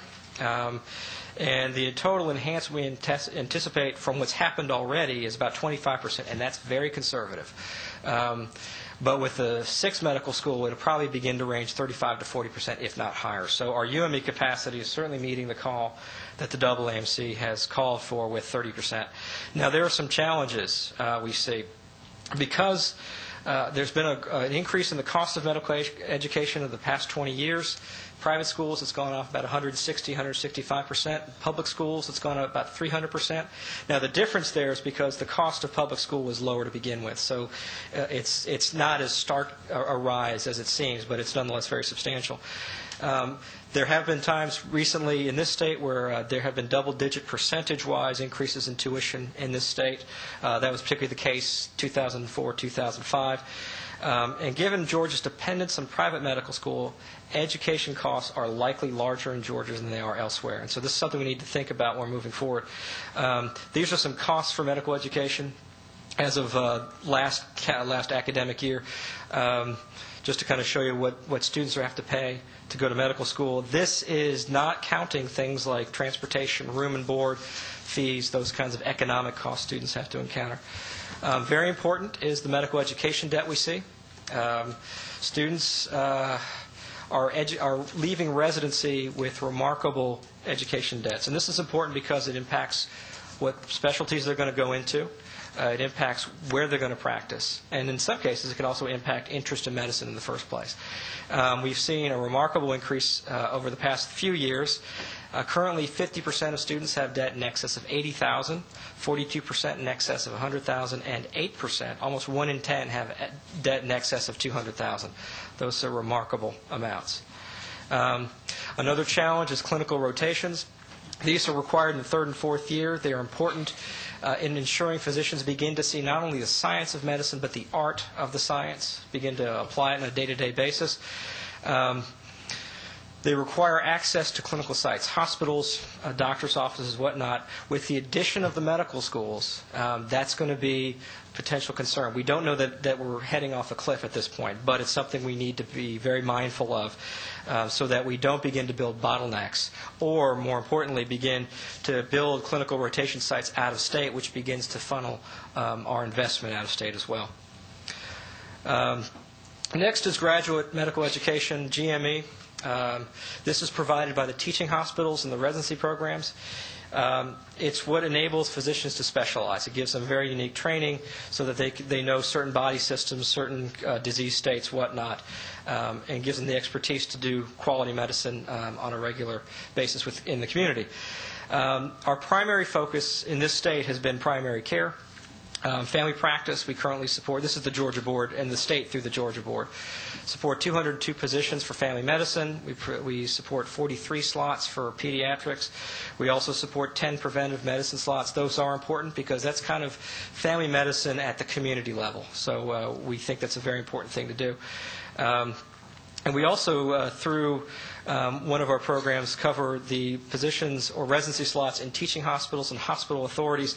And the total enhancement we anticipate from what's happened already is about 25%, and that's very conservative. But with the sixth medical school, it'll probably begin to range 35 to 40%, if not higher. So our UME capacity is certainly meeting the call that the AAMC has called for with 30%. Now, there are some challenges we see. Because there's been an increase in the cost of medical education in the past 20 years. Private schools, it's gone up about 160, 165%. Public schools, it's gone up about 300%. Now, the difference there is because the cost of public school was lower to begin with. So it's not as stark a rise as it seems, but it's nonetheless very substantial. There have been times recently in this state where there have been double-digit percentage-wise increases in tuition in this state. That was particularly the case 2004, 2005. And given Georgia's dependence on private medical school, education costs are likely larger in Georgia than they are elsewhere. And so this is something we need to think about when we're moving forward. These are some costs for medical education as of last academic year. Just to kind of show you what students have to pay to go to medical school. This is not counting things like transportation, room and board, fees, those kinds of economic costs students have to encounter. Very important is the medical education debt we see. Students are leaving residency with remarkable education debts. And this is important because it impacts what specialties they're going to go into. It impacts where they're going to practice. And in some cases, it can also impact interest in medicine in the first place. We've seen a remarkable increase over the past few years. Currently, 50% of students have debt in excess of $80,000, 42% in excess of $100,000, and 8%, almost 1 in 10, have debt in excess of $200,000. Those are remarkable amounts. Another challenge is clinical rotations. These are required in the third and fourth year. They are important in ensuring physicians begin to see not only the science of medicine, but the art of the science, begin to apply it on a day-to-day basis. They require access to clinical sites, hospitals, doctors' offices, whatnot. With the addition of the medical schools, that's going to be a potential concern. We don't know that we're heading off a cliff at this point, but it's something we need to be very mindful of so that we don't begin to build bottlenecks or, more importantly, begin to build clinical rotation sites out of state, which begins to funnel our investment out of state as well. Next is graduate medical education, GME. This is provided by the teaching hospitals and the residency programs. It's what enables physicians to specialize. It gives them very unique training so that they know certain body systems, certain disease states, whatnot, and gives them the expertise to do quality medicine on a regular basis within the community. Our primary focus in this state has been primary care. Family practice, we currently support, this is the Georgia Board, and the state through the Georgia Board, support 202 positions for family medicine. We support 43 slots for pediatrics. We also support 10 preventive medicine slots. Those are important because that's kind of family medicine at the community level. So we think that's a very important thing to do. And we also, through one of our programs, cover the positions or residency slots in teaching hospitals and hospital authorities,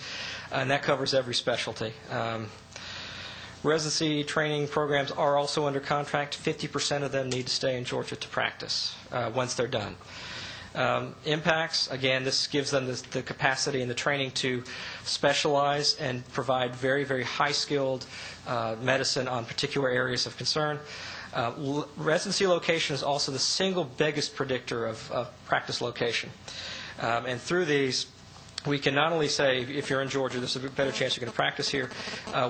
and that covers every specialty. Residency training programs are also under contract. 50% of them need to stay in Georgia to practice once they're done. Impacts, again, this gives them the capacity and the training to specialize and provide very, very high-skilled medicine on particular areas of concern. Residency location is also the single biggest predictor of practice location. And through these, we can not only say, if you're in Georgia, there's a better chance you're going to practice here.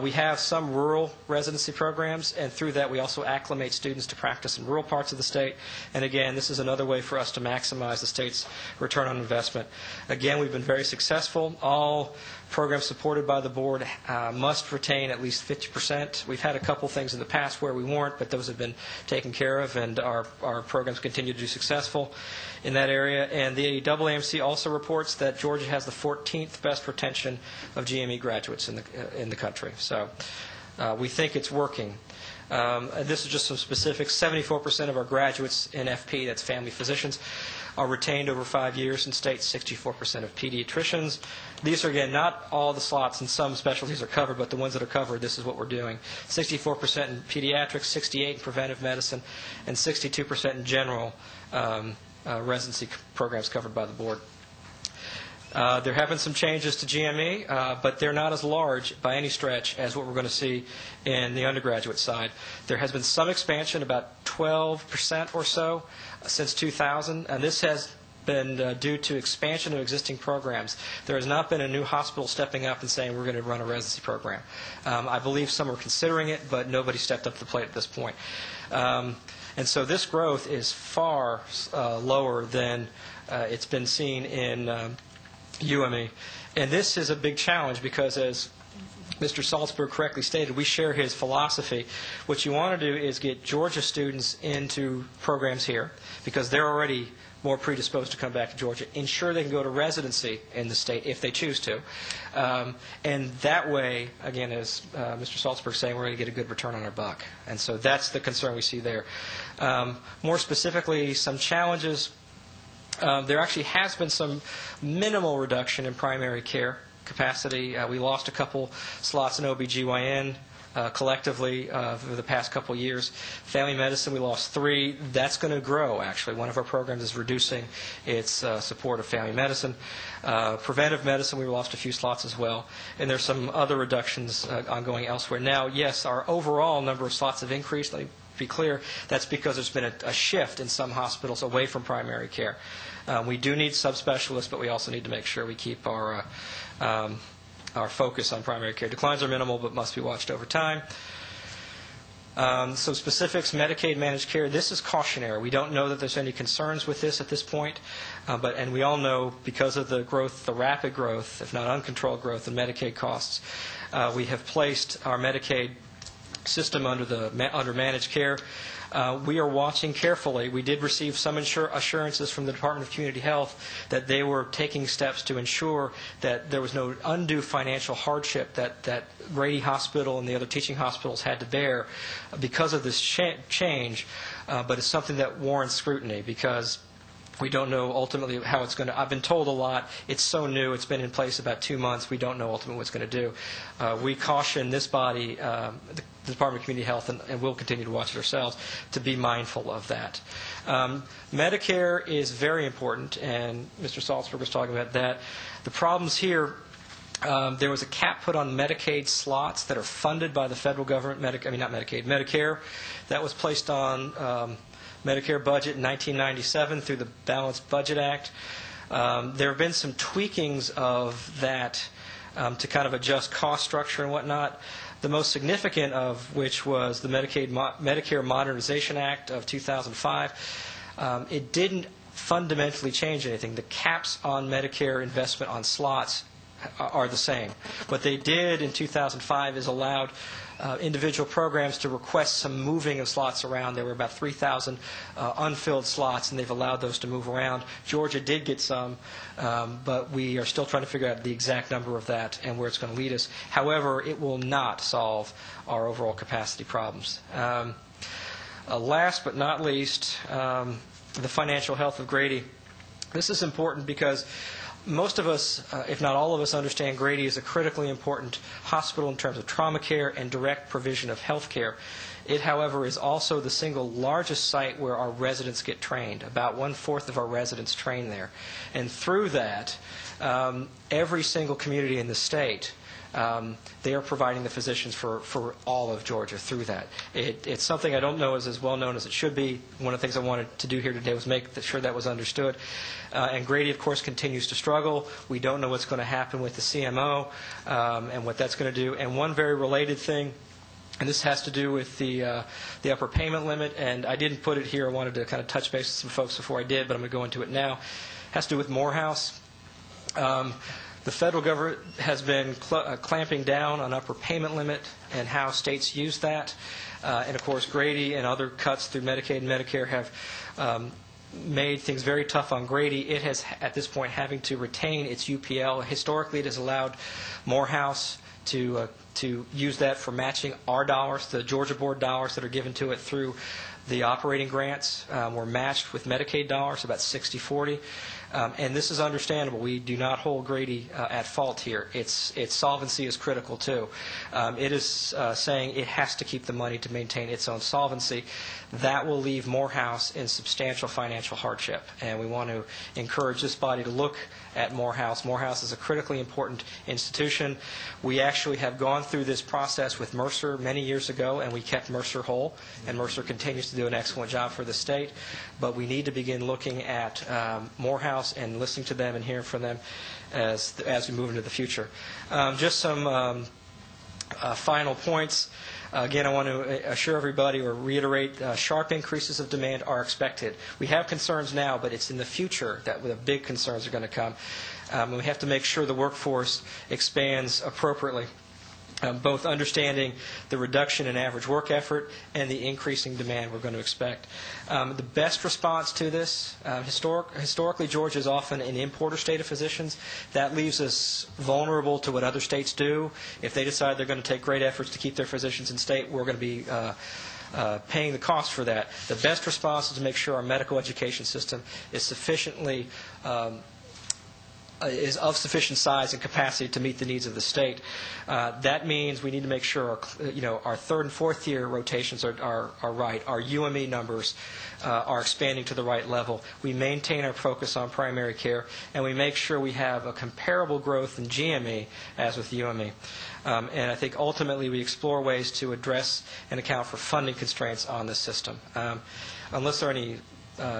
We have some rural residency programs, and through that we also acclimate students to practice in rural parts of the state. And again, this is another way for us to maximize the state's return on investment. Again, we've been very successful. All programs supported by the board must retain at least 50%. We've had a couple things in the past where we weren't, but those have been taken care of, and our programs continue to be successful in that area. And the AAMC also reports that Georgia has the 14th best retention of GME graduates in the country. So we think it's working. This is just some specifics. 74% of our graduates in FP, that's family physicians, are retained over 5 years in state, 64% of pediatricians. These are, again, not all the slots, and some specialties are covered, but the ones that are covered, this is what we're doing. 64% in pediatrics, 68% in preventive medicine, and 62% in general residency programs covered by the board. There have been some changes to GME, but they're not as large by any stretch as what we're going to see in the undergraduate side. There has been some expansion, about 12% or so, since 2000, and this has been due to expansion of existing programs. There has not been a new hospital stepping up and saying we're going to run a residency program. I believe some are considering it, but nobody stepped up to the plate at this point. And so this growth is far lower than it's been seen in UME. And this is a big challenge because, as Mr. Salzberg correctly stated, we share his philosophy. What you want to do is get Georgia students into programs here because they're already more predisposed to come back to Georgia. Ensure they can go to residency in the state if they choose to. And that way, again, as Mr. Salzberg is saying, we're going to get a good return on our buck. And so that's the concern we see there. More specifically, some challenges. There actually has been some minimal reduction in primary care capacity. We lost a couple slots in OBGYN collectively over the past couple years. Family medicine, we lost 3. That's going to grow, actually. One of our programs is reducing its support of family medicine. Preventive medicine, we lost a few slots as well. And there's some other reductions ongoing elsewhere. Now, yes, our overall number of slots have increased. Let me be clear, that's because there's been a shift in some hospitals away from primary care. We do need subspecialists, but we also need to make sure we keep our focus on primary care. Declines are minimal, but must be watched over time. So specifics, Medicaid managed care, this is cautionary. We don't know that there's any concerns with this at this point, and we all know because of the growth, the rapid growth, if not uncontrolled growth in Medicaid costs, we have placed our Medicaid system under managed care. We are watching carefully. We did receive some assurances from the Department of Community Health that they were taking steps to ensure that there was no undue financial hardship that Grady Hospital and the other teaching hospitals had to bear because of this change, but it's something that warrants scrutiny because we don't know ultimately how it's going to. I've been told a lot. It's so new. It's been in place about 2 months. We don't know ultimately what it's going to do. We caution this body, the Department of Community Health, and we'll continue to watch it ourselves, to be mindful of that. Medicare is very important, and Mr. Salzberg was talking about that. The problems here, there was a cap put on Medicaid slots that are funded by the federal government, Medicare. That was placed on Medicare budget in 1997 through the Balanced Budget Act. There have been some tweakings of that to kind of adjust cost structure and whatnot. The most significant of which was the Medicare Modernization Act of 2005. It didn't fundamentally change anything. The caps on Medicare investment on slots are the same. What they did in 2005 is allowed individual programs to request some moving of slots around. There were about 3,000 unfilled slots, and they've allowed those to move around. Georgia did get some, but we are still trying to figure out the exact number of that and where it's going to lead us. However, it will not solve our overall capacity problems. Last but not least, the financial health of Grady. This is important because most of us, if not all of us, understand Grady is a critically important hospital in terms of trauma care and direct provision of health care. It, however, is also the single largest site where our residents get trained. About 1/4 of our residents train there. And through that, every single community in the state, they are providing the physicians for all of Georgia through that. It's something I don't know is as well known as it should be. One of the things I wanted to do here today was make sure that was understood. And Grady, of course, continues to struggle. We don't know what's going to happen with the CMO and what that's going to do. And one very related thing, and this has to do with the upper payment limit, and I didn't put it here. I wanted to kind of touch base with some folks before I did, but I'm going to go into it now. It has to do with Morehouse. The federal government has been clamping down on upper payment limit and how states use that. And, of course, Grady and other cuts through Medicaid and Medicare have made things very tough on Grady. It has, at this point, having to retain its UPL. Historically, it has allowed Morehouse to use that for matching our dollars, the Georgia Board dollars that are given to it through the operating grants. Were matched with Medicaid dollars, about 60-40. And this is understandable. We do not hold Grady at fault here. Its solvency is critical, too. It is saying it has to keep the money to maintain its own solvency. That will leave Morehouse in substantial financial hardship. And we want to encourage this body to look at Morehouse. Morehouse is a critically important institution. We actually have gone through this process with Mercer many years ago, and we kept Mercer whole. And Mercer continues to do an excellent job for the state. But we need to begin looking at Morehouse and listening to them and hearing from them as we move into the future. Just some final points. Again, I want to assure everybody or reiterate sharp increases of demand are expected. We have concerns now, but it's in the future that the big concerns are going to come. And we have to make sure the workforce expands appropriately. Both understanding the reduction in average work effort and the increasing demand we're going to expect. The best response to this, historically, Georgia is often an importer state of physicians. That leaves us vulnerable to what other states do. If they decide they're going to take great efforts to keep their physicians in state, we're going to be paying the cost for that. The best response is to make sure our medical education system is sufficiently is of sufficient size and capacity to meet the needs of the state. That means we need to make sure our third and fourth year rotations are right. Our UME numbers are expanding to the right level. We maintain our focus on primary care, and we make sure we have a comparable growth in GME as with UME. And I think ultimately we explore ways to address and account for funding constraints on this system. Unless there are any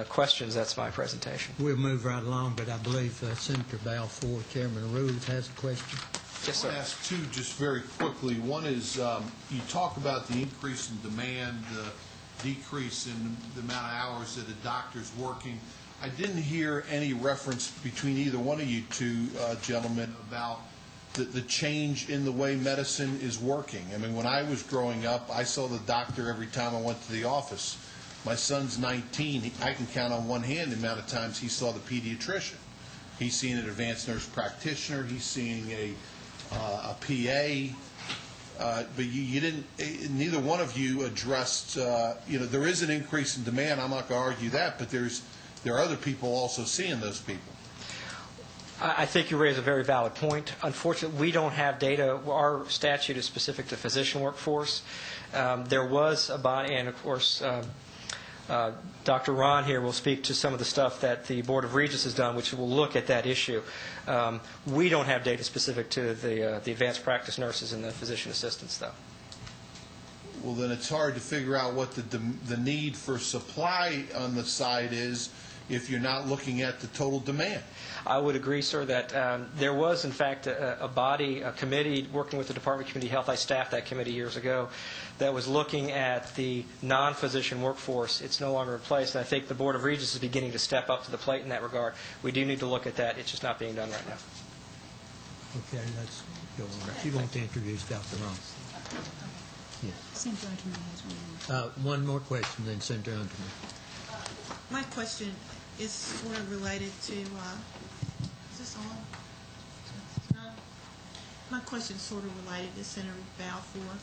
questions, that's my presentation. We'll move right along, but I believe Senator Balfour, Chairman of Rules, has a question. Yes, sir. I want to ask two just very quickly. One is you talk about the increase in demand, the decrease in the amount of hours that a doctor's working. I didn't hear any reference between either one of you two gentlemen about the change in the way medicine is working. I mean, when I was growing up, I saw the doctor every time I went to the office. My son's 19. I can count on one hand the amount of times he saw the pediatrician. He's seeing an advanced nurse practitioner. He's seeing a PA. But you didn't. Neither one of you addressed. There is an increase in demand. I'm not going to argue that. But there are other people also seeing those people. I think you raise a very valid point. Unfortunately, we don't have data. Our statute is specific to physician workforce. There was a body, and of course. Dr. Ron here will speak to some of the stuff that the Board of Regents has done, which will look at that issue. We don't have data specific to the advanced practice nurses and the physician assistants, though. Well, then it's hard to figure out what the need for supply on the side is if you're not looking at the total demand. I would agree, sir, that there was, in fact, a committee working with the Department of Community Health. I staffed that committee years ago that was looking at the non-physician workforce. It's no longer in place, and I think the Board of Regents is beginning to step up to the plate in that regard. We do need to look at that. It's just not being done right now. Okay, let's go on. If you want to introduce Dr. Ron. Yes. Senator Unterman has one more. One more question, then Senator Unterman. My question is sort of related to, is this on? No? My question is sort of related to Senator Balfour.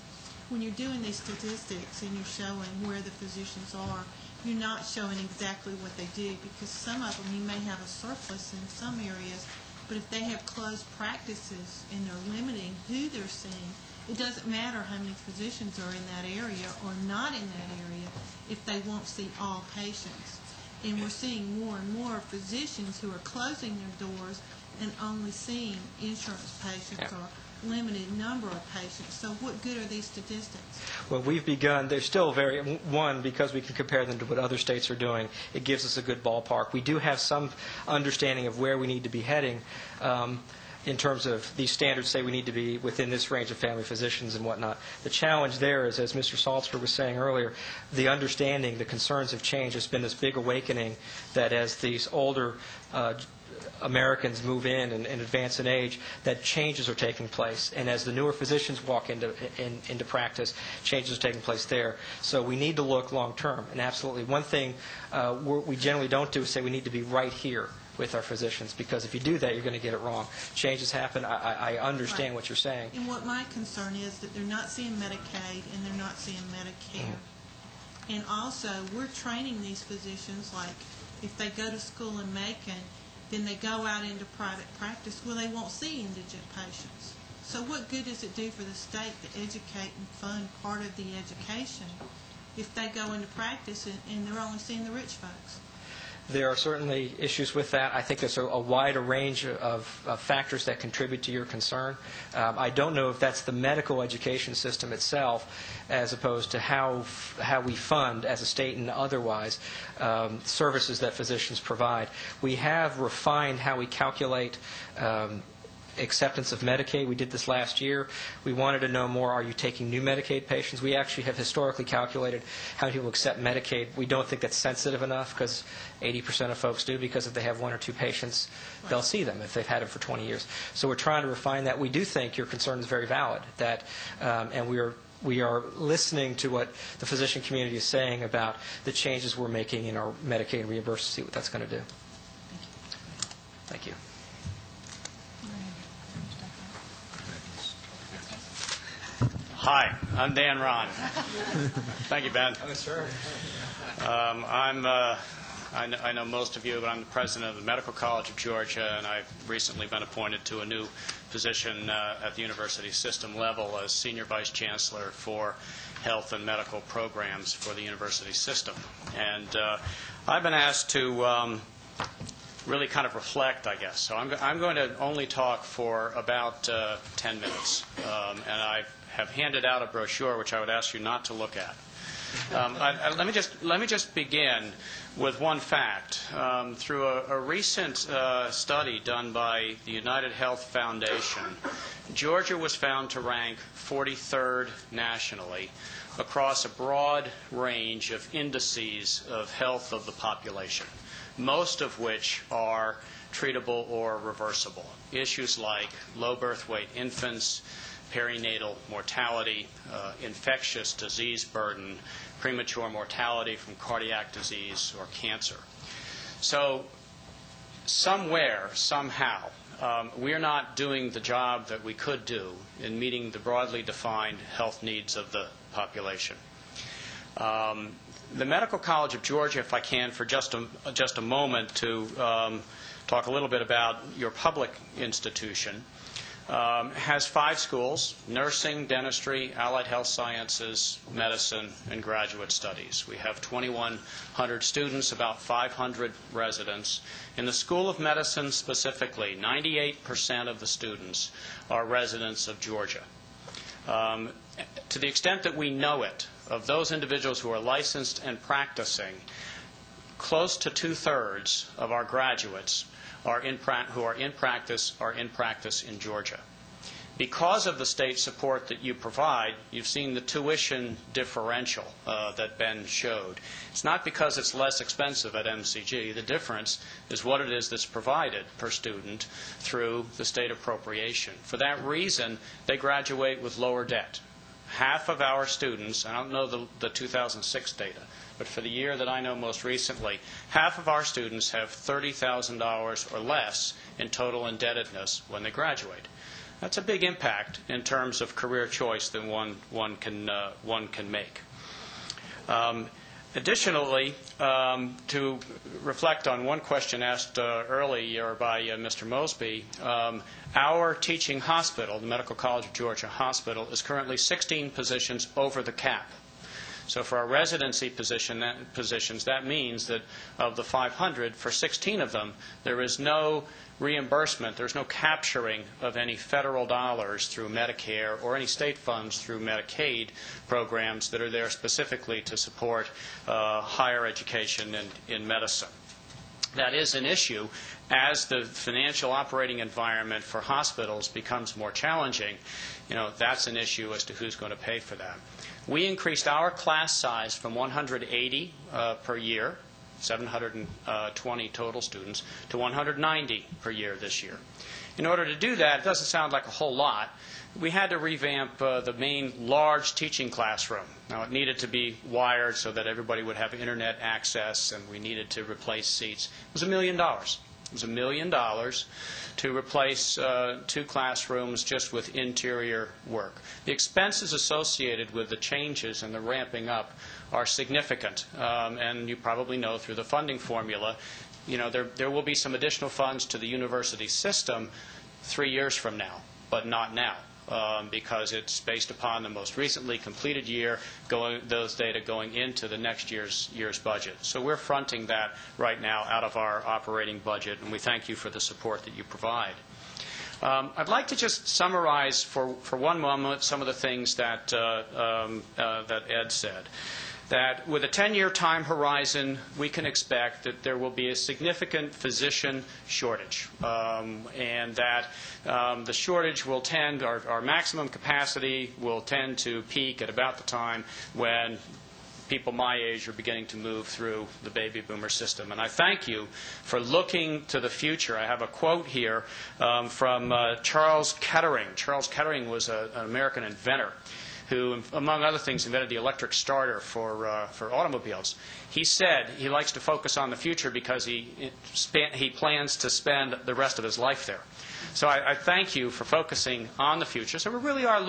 When you're doing these statistics and you're showing where the physicians are, you're not showing exactly what they do, because some of them you may have a surplus in some areas, but if they have closed practices and they're limiting who they're seeing, it doesn't matter how many physicians are in that area or not in that area if they won't see all patients. And we're seeing more and more physicians who are closing their doors and only seeing insurance patients or limited number of patients. So what good are these statistics? Well, we've begun. They're still because we can compare them to what other states are doing. It gives us a good ballpark. We do have some understanding of where we need to be heading. In terms of these standards say we need to be within this range of family physicians and whatnot. The challenge there is, as Mr. Salzberg was saying earlier, the understanding, the concerns have changed. There's been this big awakening that as these older Americans move in and advance in age, that changes are taking place. And as the newer physicians walk into practice, changes are taking place there. So we need to look long term. And absolutely, one thing we generally don't do is say we need to be right here with our physicians, because if you do that, you're going to get it wrong. Changes happen. I understand what you're saying. And what my concern is that they're not seeing Medicaid and they're not seeing Medicare. And also, we're training these physicians, like if they go to school in Macon, then they go out into private practice where they won't see indigent patients. So what good does it do for the state to educate and fund part of the education if they go into practice and they're only seeing the rich folks? There are certainly issues with that. I think there's a wider range of factors that contribute to your concern. I don't know if that's the medical education system itself, as opposed to how we fund as a state and otherwise services that physicians provide. We have refined how we calculate acceptance of Medicaid. We did this last year. We wanted to know more, are you taking new Medicaid patients? We actually have historically calculated how many people accept Medicaid. We don't think that's sensitive enough, because 80% of folks do, because if they have one or two patients, they'll see them if they've had them for 20 years. So we're trying to refine that. We do think your concern is very valid, and we are listening to what the physician community is saying about the changes we're making in our Medicaid reimbursement, to see what that's going to do. Thank you. Hi, I'm Dan Ron. Thank you, Ben. Oh, sure. I know most of you, but I'm the president of the Medical College of Georgia, and I've recently been appointed to a new position at the university system level as Senior Vice Chancellor for Health and Medical Programs for the university system. And I've been asked to really kind of reflect, I guess. So I'm going to only talk for about 10 minutes, and I have handed out a brochure which I would ask you not to look at. Let me just begin with one fact. Through a recent study done by the United Health Foundation, Georgia was found to rank 43rd nationally across a broad range of indices of health of the population, most of which are treatable or reversible. Issues like low birth weight infants, perinatal mortality, infectious disease burden, premature mortality from cardiac disease or cancer. So somewhere, somehow, we're not doing the job that we could do in meeting the broadly defined health needs of the population. The Medical College of Georgia, if I can, for just a moment to talk a little bit about your public institution, has 5 schools: nursing, dentistry, allied health sciences, medicine, and graduate studies. We have 2,100 students, about 500 residents. In the School of Medicine specifically, 98% of the students are residents of Georgia. To the extent that we know it, of those individuals who are licensed and practicing, close to 2/3 of our graduates who are in practice in Georgia. Because of the state support that you provide, you've seen the tuition differential that Ben showed. It's not because it's less expensive at MCG. The difference is what it is that's provided per student through the state appropriation. For that reason, they graduate with lower debt. Half of our students, I don't know the 2006 data, but for the year that I know most recently, half of our students have $30,000 or less in total indebtedness when they graduate. That's a big impact in terms of career choice that one can make. Additionally, to reflect on one question asked earlier by Mr. Mosby, our teaching hospital, the Medical College of Georgia Hospital, is currently 16 positions over the cap. So for our residency positions, that means that of the 500, for 16 of them, there is no reimbursement, there's no capturing of any federal dollars through Medicare or any state funds through Medicaid programs that are there specifically to support higher education in medicine. That is an issue as the financial operating environment for hospitals becomes more challenging. That's an issue as to who's going to pay for that. We increased our class size from 180 per year 720 total students, to 190 per year this year. In order to do that, it doesn't sound like a whole lot. We had to revamp the main large teaching classroom. Now, it needed to be wired so that everybody would have internet access, and we needed to replace seats. It was $1 million. It was $1 million to replace 2 classrooms just with interior work. The expenses associated with the changes and the ramping up are significant, and you probably know through the funding formula, there will be some additional funds to the university system 3 years from now, but not now. Because it's based upon the most recently completed year, those data going into the next year's budget. So we're fronting that right now out of our operating budget, and we thank you for the support that you provide. I'd like to just summarize for one moment some of the things that Ed said. That with a 10-year time horizon, we can expect that there will be a significant physician shortage, and that the shortage will tend, our maximum capacity will tend to peak at about the time when people my age are beginning to move through the baby boomer system. And I thank you for looking to the future. I have a quote here from Charles Kettering. Charles Kettering was an American inventor who, among other things, invented the electric starter for automobiles. He said he likes to focus on the future because he plans to spend the rest of his life there. So I thank you for focusing on the future. So we really are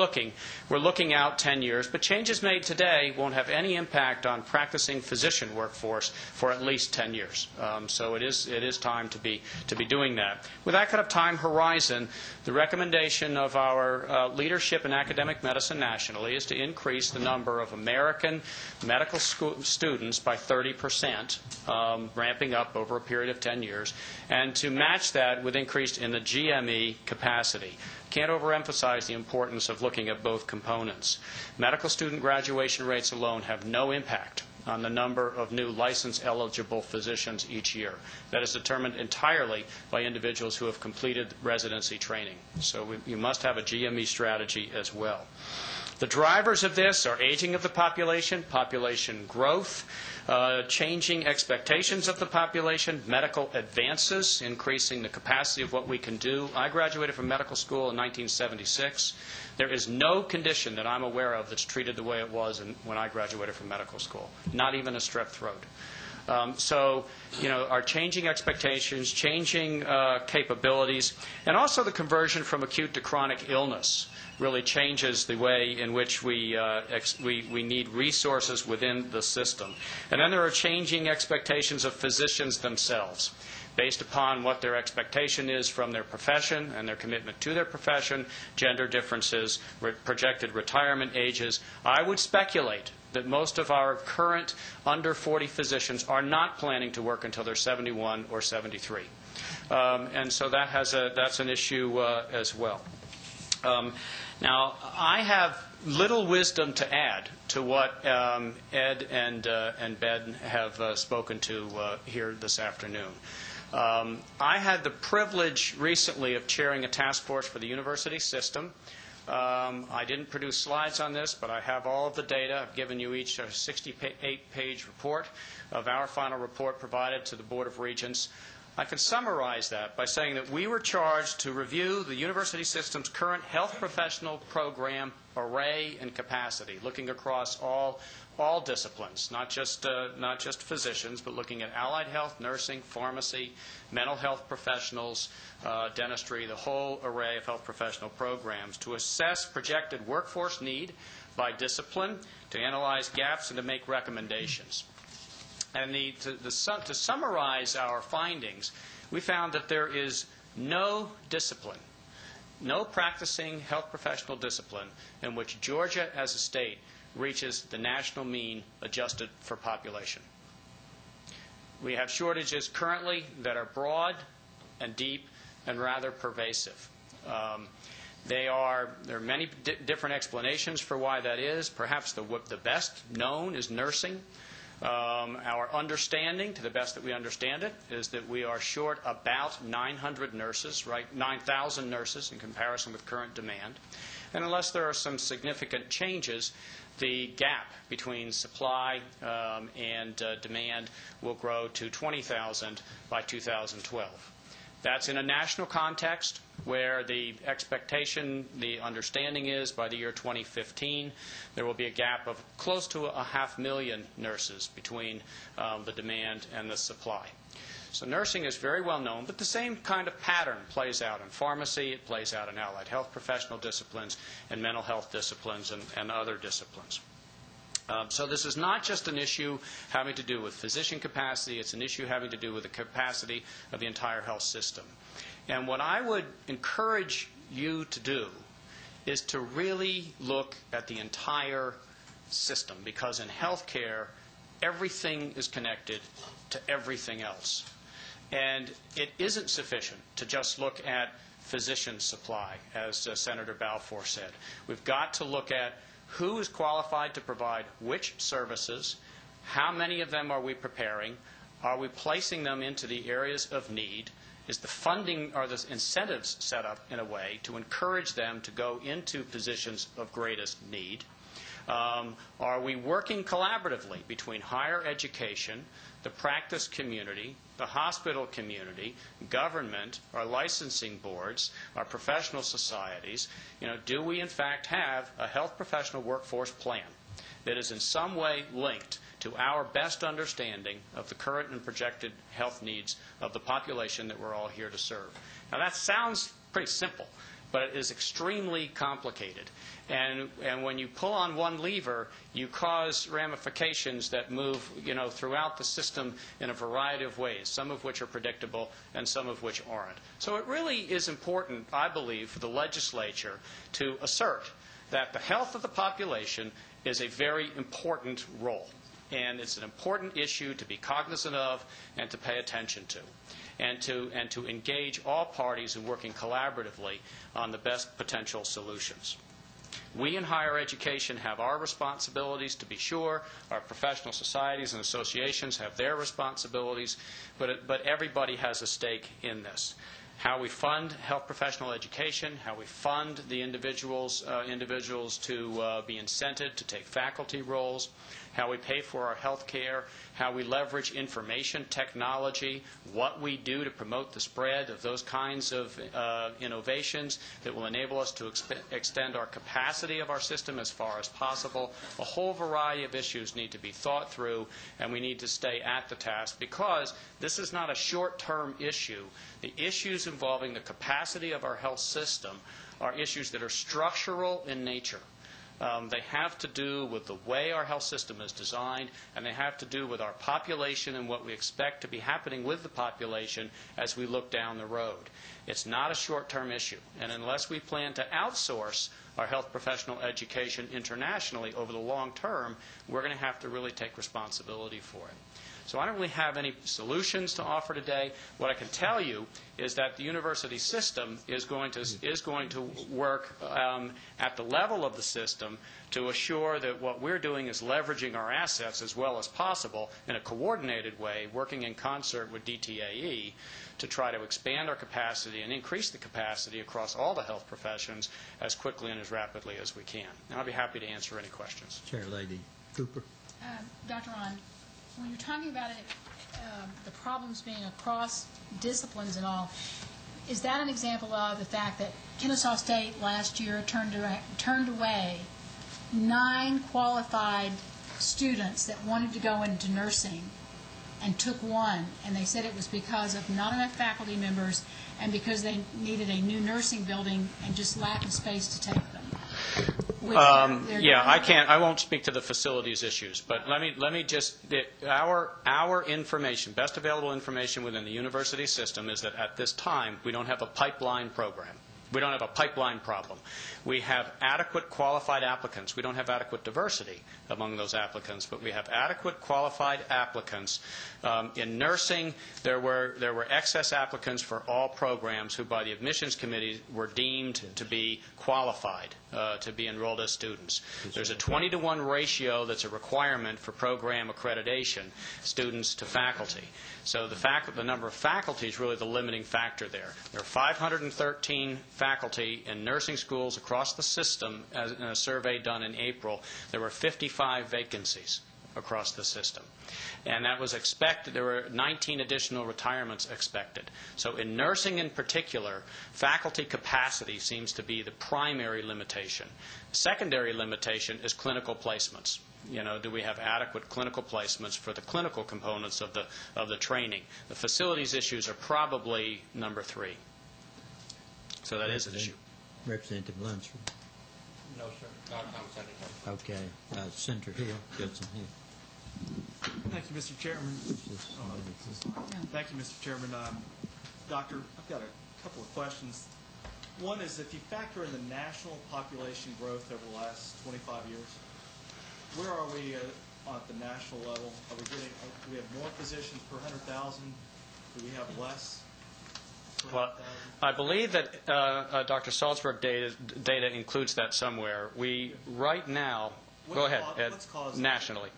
we're looking out 10 years, but changes made today won't have any impact on practicing physician workforce for at least 10 years. So it is time to be doing that. With that kind of time horizon, the recommendation of our leadership in academic medicine nationally is to increase the number of American medical school students by 30%, ramping up over a period of 10 years, and to match that with increase in the GME capacity. Can't overemphasize the importance of looking at both components. Medical student graduation rates alone have no impact on the number of new license-eligible physicians each year. That is determined entirely by individuals who have completed residency training. So you must have a GME strategy as well. The drivers of this are aging of the population growth, changing expectations of the population, medical advances, increasing the capacity of what we can do. I graduated from medical school in 1976. There is no condition that I'm aware of that's treated the way it was when I graduated from medical school, not even a strep throat. So, our changing expectations, changing capabilities, and also the conversion from acute to chronic illness really changes the way in which we need resources within the system. And then there are changing expectations of physicians themselves, based upon what their expectation is from their profession and their commitment to their profession, gender differences, projected retirement ages. I would speculate that most of our current under 40 physicians are not planning to work until they're 71 or 73. And so that's an issue as well. Now, I have little wisdom to add to what Ed and Ben have spoken to here this afternoon. I had the privilege recently of chairing a task force for the university system. I didn't produce slides on this, but I have all of the data. I've given you each a 68-page report of our final report provided to the Board of Regents. I can summarize that by saying that we were charged to review the university system's current health professional program array and capacity, looking across all disciplines, not just physicians, but looking at allied health, nursing, pharmacy, mental health professionals, dentistry, the whole array of health professional programs, to assess projected workforce need by discipline, to analyze gaps, and to make recommendations. And to summarize our findings, we found that there is no discipline, no practicing health professional discipline in which Georgia as a state reaches the national mean adjusted for population. We have shortages currently that are broad and deep and rather pervasive. There are many different explanations for why that is. Perhaps the best known is nursing. Our understanding, to the best that we understand it, is that we are short about 900 nurses, right? 9,000 nurses in comparison with current demand. And unless there are some significant changes, the gap between supply and demand will grow to 20,000 by 2012. That's in a national context where the expectation, the understanding is by the year 2015, there will be a gap of close to 500,000 nurses between the demand and the supply. So nursing is very well known, but the same kind of pattern plays out in pharmacy, it plays out in allied health professional disciplines, and mental health disciplines, and other disciplines. So this is not just an issue having to do with physician capacity, it's an issue having to do with the capacity of the entire health system. And what I would encourage you to do is to really look at the entire system, because in healthcare, everything is connected to everything else. And it isn't sufficient to just look at physician supply, as Senator Balfour said. We've got to look at who is qualified to provide which services, how many of them are we preparing, are we placing them into the areas of need, is the funding or the incentives set up in a way to encourage them to go into positions of greatest need. Are we working collaboratively between higher education, the practice community, the hospital community, government, our licensing boards, our professional societies? Do we in fact have a health professional workforce plan that is in some way linked to our best understanding of the current and projected health needs of the population that we're all here to serve? Now that sounds pretty simple, but it is extremely complicated. And when you pull on one lever, you cause ramifications that move throughout the system in a variety of ways, some of which are predictable and some of which aren't. So it really is important, I believe, for the legislature to assert that the health of the population is a very important role. And it's an important issue to be cognizant of and to pay attention to. And to engage all parties in working collaboratively on the best potential solutions. We in higher education have our responsibilities, to be sure. Our professional societies and associations have their responsibilities, but everybody has a stake in this. How we fund health professional education, how we fund the individuals to be incented to take faculty roles, how we pay for our health care, how we leverage information technology, what we do to promote the spread of those kinds of innovations that will enable us to extend our capacity of our system as far as possible. A whole variety of issues need to be thought through, and we need to stay at the task, because this is not a short-term issue. The issues involving the capacity of our health system are issues that are structural in nature. They have to do with the way our health system is designed, and they have to do with our population and what we expect to be happening with the population as we look down the road. It's not a short-term issue, and unless we plan to outsource our health professional education internationally over the long term, we're going to have to really take responsibility for it. So I don't really have any solutions to offer today. What I can tell you is that the university system is going to work at the level of the system to assure that what we're doing is leveraging our assets as well as possible in a coordinated way, working in concert with DTAE to try to expand our capacity and increase the capacity across all the health professions as quickly and as rapidly as we can. And I'll be happy to answer any questions. Chair Lady Cooper. Dr. Ron, when you're talking about it, the problems being across disciplines and all, is that an example of the fact that Kennesaw State last year turned away 9 qualified students that wanted to go into nursing and took 1, and they said it was because of not enough faculty members and because they needed a new nursing building and just lack of space to take them? I won't speak to the facilities issues, but let me just, our information, best available information within the university system is that at this time we don't have a pipeline program. We don't have a pipeline problem. We have adequate qualified applicants. We don't have adequate diversity among those applicants, but we have adequate qualified applicants. In nursing, there were excess applicants for all programs who, by the admissions committee, were deemed to be qualified to be enrolled as students. There's a 20-to-1 ratio that's a requirement for program accreditation, students to faculty. So the number of faculty is really the limiting factor there. There are 513 faculty in nursing schools across the system. As in a survey done in April, there were 55 vacancies across the system. And that was expected. There were 19 additional retirements expected. So in nursing in particular, faculty capacity seems to be the primary limitation. Secondary limitation is clinical placements. Do we have adequate clinical placements for the clinical components of the training? The facilities issues are probably number 3. So that is an issue. Representative Lunsford. No, sir. I'm sending him. Okay. Senator Hill, Judson Hill. Thank you, Mr. Chairman. Thank you, Mr. Chairman. Doctor, I've got a couple of questions. One is, if you factor in the national population growth over the last 25 years, where are we at the national level? Do we have more physicians per 100,000? Do we have less? Well, I believe that Dr. Salzberg data includes that somewhere. We right now, go ahead, Ed, nationally.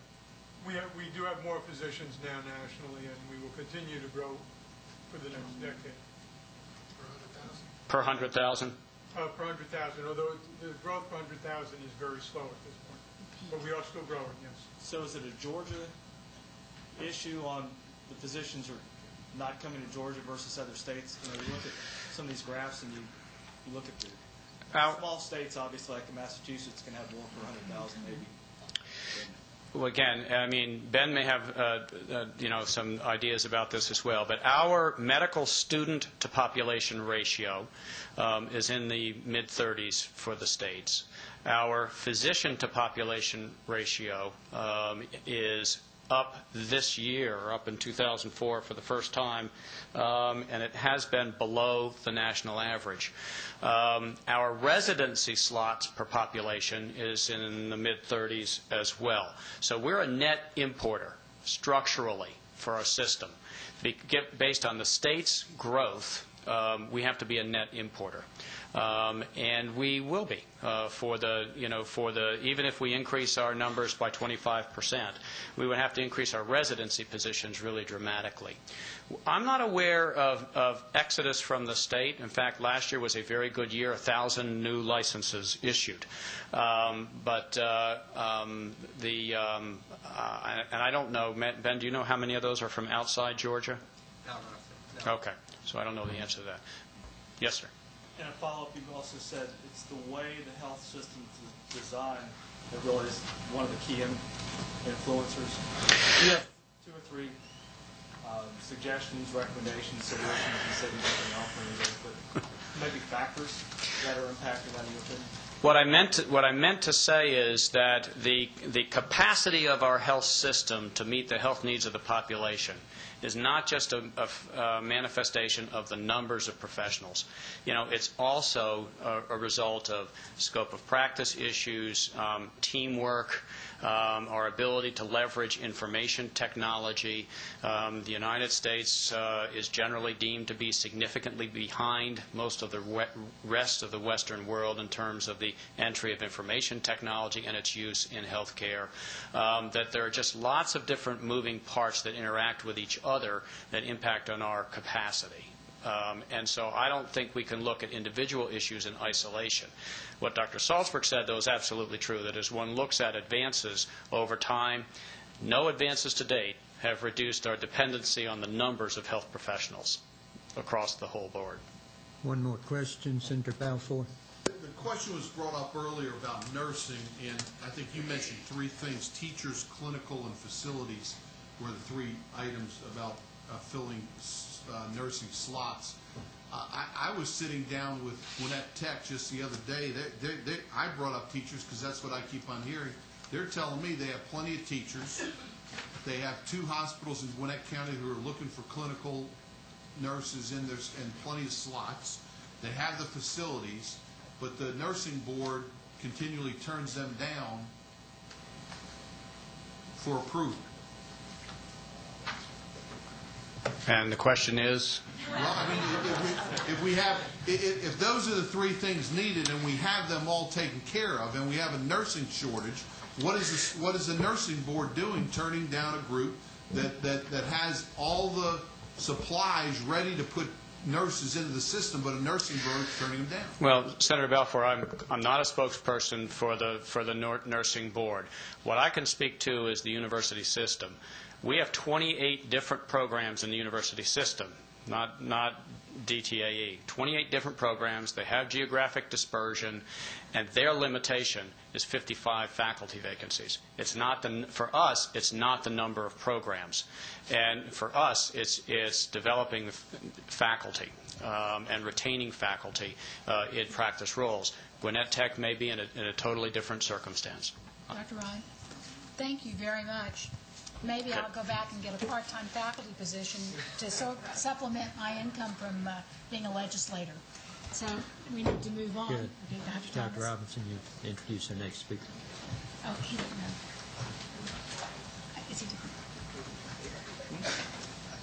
We do have more physicians now nationally, and we will continue to grow for the next decade. Per 100,000? Per 100,000, although the growth per 100,000 is very slow at this point. But we are still growing, yes. So is it a Georgia issue on the physicians are not coming to Georgia versus other states? You look at some of these graphs and you look at the small states, obviously, like Massachusetts, can have more per 100,000 maybe. Well, again, I mean, Ben may have some ideas about this as well, but our medical student to population ratio is in the mid-30s for the states. Our physician to population ratio is up this year, up in 2004 for the first time, and it has been below the national average. Our residency slots per population is in the mid-30s as well. So we're a net importer structurally for our system. Based on the state's growth, we have to be a net importer. And we will be even if we increase our numbers by 25%, we would have to increase our residency positions really dramatically. I'm not aware of exodus from the state. In fact, last year was a very good year, 1,000 new licenses issued. And I don't know, Ben, do you know how many of those are from outside Georgia? No. Okay, so I don't know the answer to that. Yes, sir. In a follow-up, you've also said it's the way the health system is designed that really is one of the key influencers. You have 2 or 3 suggestions, recommendations, solutions, you said you didn't offer any of those, but maybe factors that are impacting on your opinion? What I meant to say is that the capacity of our health system to meet the health needs of the population is not just a manifestation of the numbers of professionals. It's also a result of scope of practice issues, teamwork, our ability to leverage information technology. The United States is generally deemed to be significantly behind most of the rest of the Western world in terms of the entry of information technology and its use in healthcare. That there are just lots of different moving parts that interact with each other that impact on our capacity. And so I don't think we can look at individual issues in isolation. What Dr. Salzberg said, though, is absolutely true, that as one looks at advances over time, no advances to date have reduced our dependency on the numbers of health professionals across the whole board. One more question, Senator Balfour. The question was brought up earlier about nursing, and I think you mentioned 3 things: teachers, clinical, and facilities were the 3 items about filling nursing slots. I was sitting down with Gwinnett Tech just the other day. I brought up teachers because that's what I keep on hearing. They're telling me they have plenty of teachers. They have 2 hospitals in Gwinnett County who are looking for clinical nurses in there and plenty of slots. They have the facilities, but the nursing board continually turns them down for approval. And the question is? Well, I mean, if those are the three things needed, and we have them all taken care of, and we have a nursing shortage, what is the nursing board doing, turning down a group that has all the supplies ready to put nurses into the system, but a nursing board is turning them down? Well, Senator Balfour, I'm not a spokesperson for the nursing board. What I can speak to is the university system. We have 28 different programs in the university system, not DTAE. 28 different programs. They have geographic dispersion, and their limitation is 55 faculty vacancies. It's not for us, it's not the number of programs. And for us, it's developing faculty and retaining faculty in practice roles. Gwinnett Tech may be in a totally different circumstance. Dr. Ryan, thank you very much. Maybe I'll go back and get a part-time faculty position to supplement my income from being a legislator. So we need to move on. Good. Okay, Dr. Dr. Robinson, you introduce the next speaker. Oh, he didn't know. Is he different? I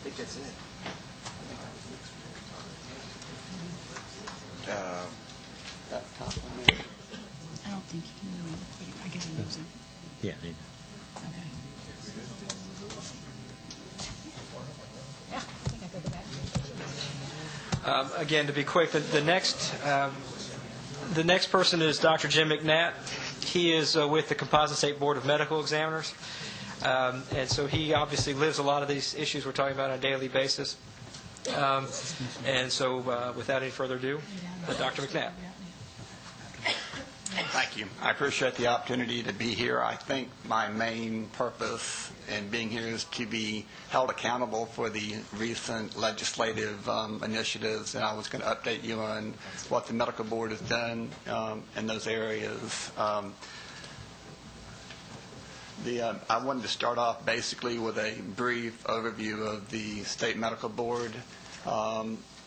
think that's it. I don't think he knew, but I guess he knows him. Yeah. Okay. Yeah, I think I could go back. Again, to be quick, the next person is Dr. Jim McNatt. He is with the Composite State Board of Medical Examiners, and so he obviously lives a lot of these issues we're talking about on a daily basis. And so, without any further ado, Dr. McNatt. Thank you. I appreciate the opportunity to be here. I think my main purpose in being here is to be held accountable for the recent legislative initiatives, and I was going to update you on what the medical board has done in those areas. I wanted to start off basically with a brief overview of the state medical board.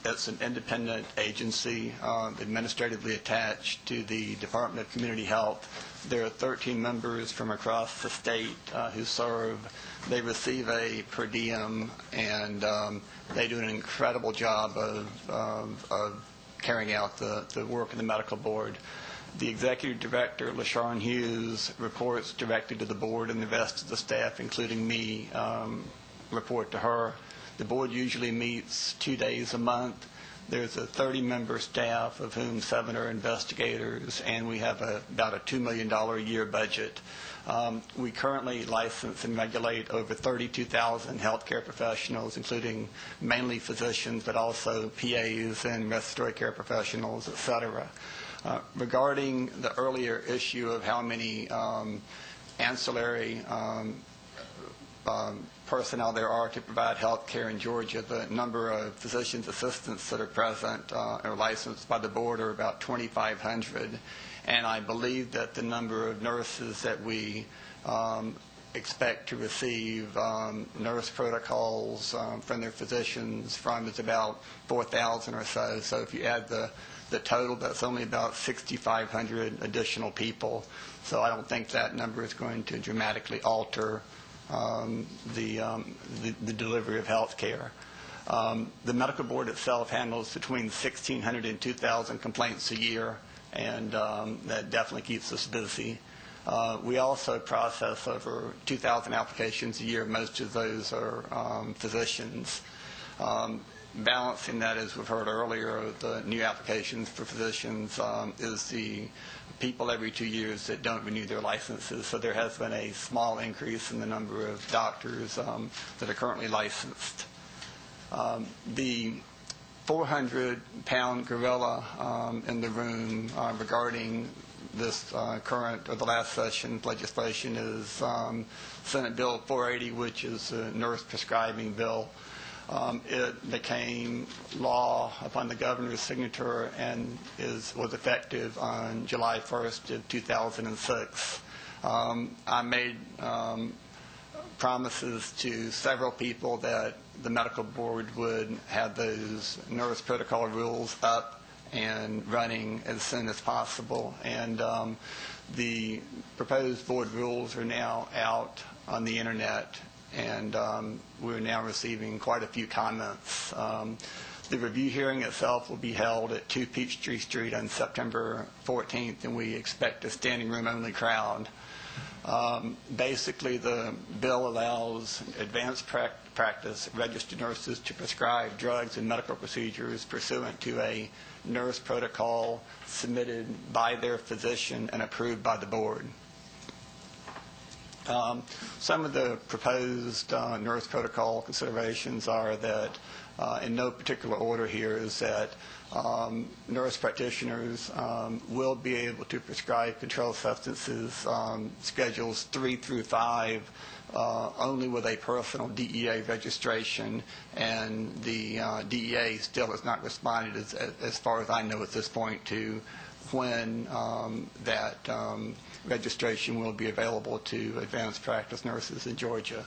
It's an independent agency administratively attached to the Department of Community Health. There are 13 members from across the state who serve. They receive a per diem, and they do an incredible job of carrying out the work of the medical board. The executive director, LaShawn Hughes, reports directly to the board, and the rest of the staff, including me, report to her. The board usually meets 2 days a month. There's a 30-member staff, of whom 7 are investigators, and we have about a $2 million a year budget. We currently license and regulate over 32,000 healthcare professionals, including mainly physicians, but also PAs and respiratory care professionals, et cetera. Regarding the earlier issue of how many ancillary personnel there are to provide health care in Georgia, the number of physician's assistants that are present or licensed by the board are about 2,500. And I believe that the number of nurses that we expect to receive nurse protocols from their physicians from is about 4,000 or so. So if you add the total, that's only about 6,500 additional people. So I don't think that number is going to dramatically alter the delivery of health care. The medical board itself handles between 1,600 and 2,000 complaints a year, and that definitely keeps us busy. We also process over 2,000 applications a year. Most of those are physicians. Balancing that, as we've heard earlier, the new applications for physicians is the people every 2 years that don't renew their licenses. So there has been a small increase in the number of doctors that are currently licensed. The 400-pound gorilla in the room regarding this current or the last session's legislation is Senate Bill 480, which is a nurse prescribing bill. It became law upon the governor's signature and was effective on July 1st of 2006. I made promises to several people that the medical board would have those nurse protocol rules up and running as soon as possible. And the proposed board rules are now out on the internet, and we're now receiving quite a few comments. The review hearing itself will be held at 2 Peachtree Street on September 14th, and we expect a standing room only crowd. Basically, the bill allows advanced practice registered nurses to prescribe drugs and medical procedures pursuant to a nurse protocol submitted by their physician and approved by the board. Some of the proposed nurse protocol considerations are that, in no particular order here, is that nurse practitioners will be able to prescribe controlled substances schedules 3 through 5 only with a personal DEA registration, and the DEA still has not responded, as far as I know at this point, to when that registration will be available to advanced practice nurses in Georgia.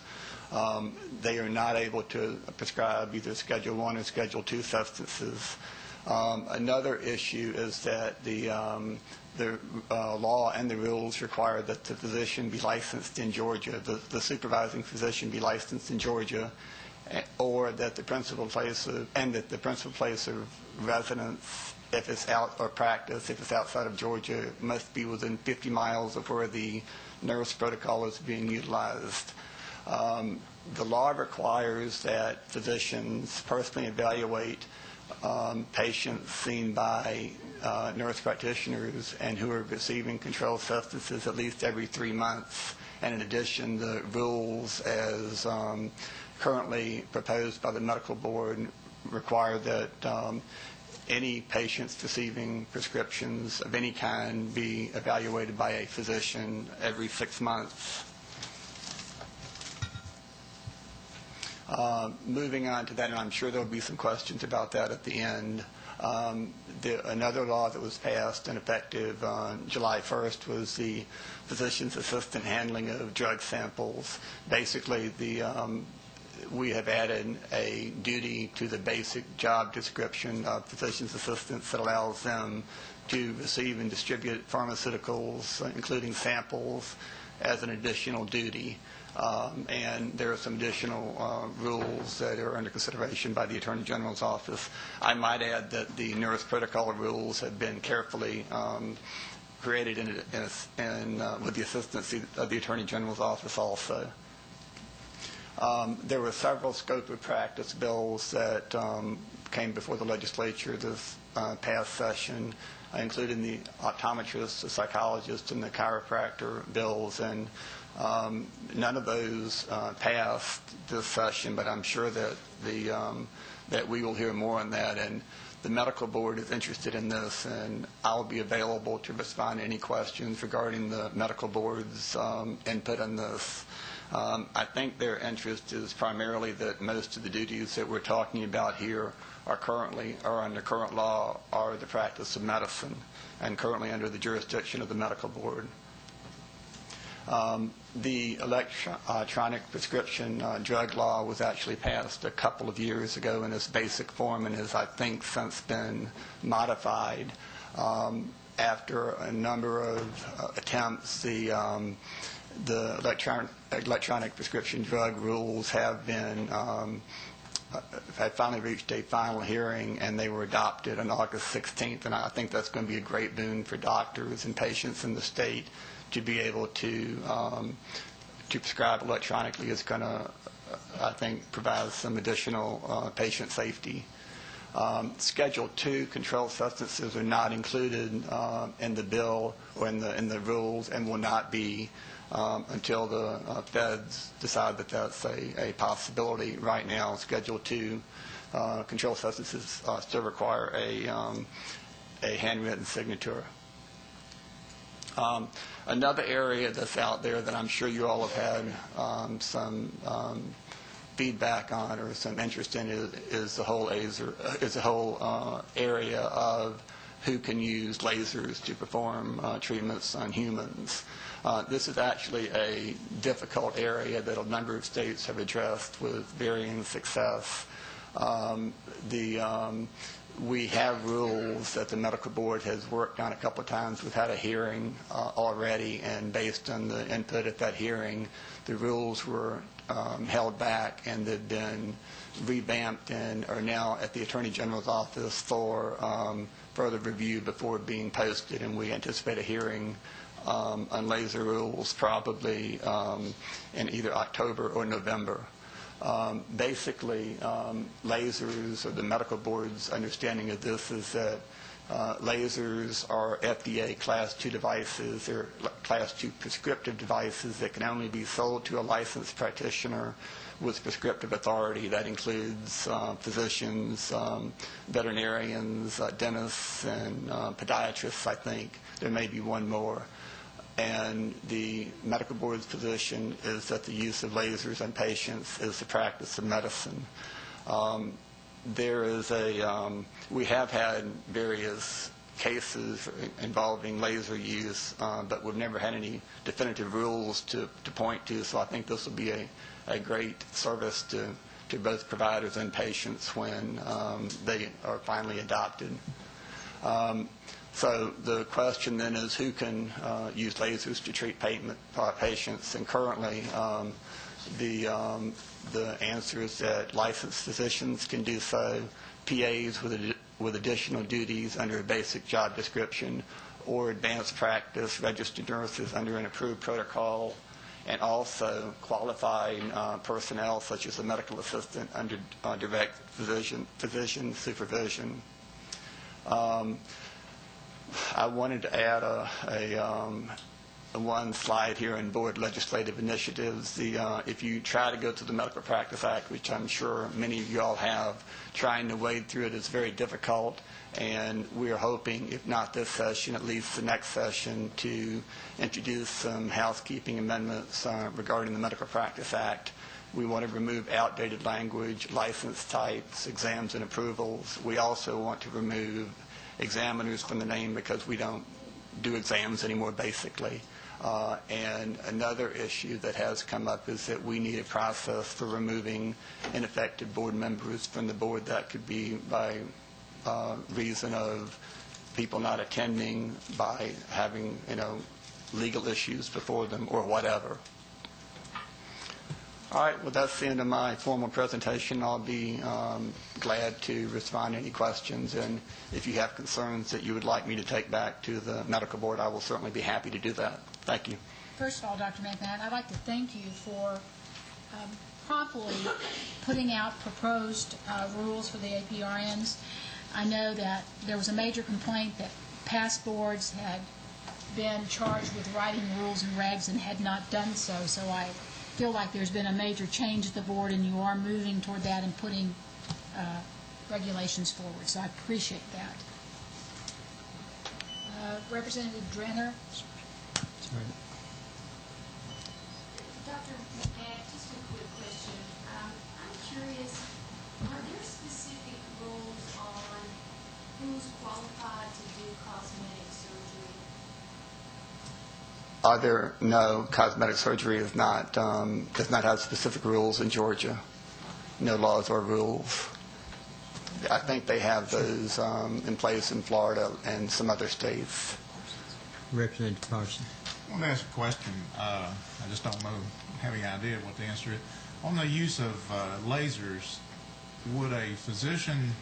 They are not able to prescribe either Schedule 1 or Schedule 2 substances. Another issue is that the law and the rules require that the physician be licensed in Georgia, the supervising physician be licensed in Georgia, or that the principal place of residence, if it's out, or practice, if it's outside of Georgia, must be within 50 miles of where the nurse protocol is being utilized. The law requires that physicians personally evaluate patients seen by nurse practitioners and who are receiving controlled substances at least every 3 months. And in addition, the rules as currently proposed by the medical board require that any patients receiving prescriptions of any kind be evaluated by a physician every 6 months. Moving on to that, and I'm sure there will be some questions about that at the end. Another law that was passed and effective on July 1st was the physician's assistant handling of drug samples. Basically, we have added a duty to the basic job description of physician's assistants that allows them to receive and distribute pharmaceuticals, including samples, as an additional duty. And there are some additional rules that are under consideration by the Attorney General's office. I might add that the nurse protocol rules have been carefully created with the assistance of the Attorney General's office also. There were several scope of practice bills that came before the legislature this past session, including the optometrist, the psychologist, and the chiropractor bills, and none of those passed this session, but I'm sure that that we will hear more on that. And the medical board is interested in this, and I'll be available to respond to any questions regarding the medical board's input on this. I think their interest is primarily that most of the duties that we're talking about here are under current law are the practice of medicine and currently under the jurisdiction of the medical board. The electronic prescription drug law was actually passed a couple of years ago in its basic form and has, I think, since been modified. After a number of attempts, the electronic prescription drug rules have been had finally reached a final hearing, and they were adopted on August 16th, and I think that's going to be a great boon for doctors and patients in the state to be able to prescribe electronically. Is going to, I think, provide some additional patient safety. Schedule 2 controlled substances are not included in the bill or in the rules, and will not be until the feds decide that that's a possibility. Right now, Schedule 2 controlled substances still require a handwritten signature. Another area that's out there that I'm sure you all have had some feedback on or some interest in is the whole area of who can use lasers to perform treatments on humans. This is actually a difficult area that a number of states have addressed with varying success. We have rules that the medical board has worked on a couple of times. We've had a hearing already, and based on the input at that hearing, the rules were held back, and they've been revamped and are now at the Attorney General's office for further review before being posted. And we anticipate a hearing on laser rules probably in either October or November. Basically, lasers, or the medical board's understanding of this, is that lasers are FDA Class 2 devices. They're Class 2 prescriptive devices that can only be sold to a licensed practitioner with prescriptive authority. That includes physicians, veterinarians, dentists, and podiatrists, I think. There may be one more. And the medical board's position is that the use of lasers on patients is the practice of medicine. We have had various cases involving laser use, but we've never had any definitive rules to point to, so I think this will be a great service to both providers and patients when they are finally adopted. So the question then is, who can use lasers to treat patients? And currently, the answer is that licensed physicians can do so, PAs with additional duties under a basic job description, or advanced practice registered nurses under an approved protocol, and also qualified personnel such as a medical assistant under direct physician supervision. I wanted to add one slide here in board legislative initiatives. If you try to go to the Medical Practice Act, which I'm sure many of you all have, trying to wade through it is very difficult, and we are hoping, if not this session, at least the next session, to introduce some housekeeping amendments regarding the Medical Practice Act. We want to remove outdated language, license types, exams and approvals. We also want to remove examiners from the name because we don't do exams anymore, basically. And another issue that has come up is that we need a process for removing ineffective board members from the board. That could be by reason of people not attending, by having legal issues before them, or whatever. All right, well, that's the end of my formal presentation. I'll be glad to respond to any questions, and if you have concerns that you would like me to take back to the medical board, I will certainly be happy to do that. Thank you. First of all, Dr. McMahon, I'd like to thank you for promptly putting out proposed rules for the APRNs. I know that there was a major complaint that past boards had been charged with writing rules and regs and had not done so, so I feel like there's been a major change at the board, and you are moving toward that and putting regulations forward, so I appreciate that. Representative Drenner. Sorry. Dr. McMahon, just a quick question. I'm curious, are there specific rules on who's qualified to do cosmetic surgery? No, cosmetic surgery is not does not have specific rules in Georgia. No laws or rules. I think they have those in place in Florida and some other states. Representative Parson. I want to ask a question. I just don't have any idea what the answer is. On the use of lasers, would a physician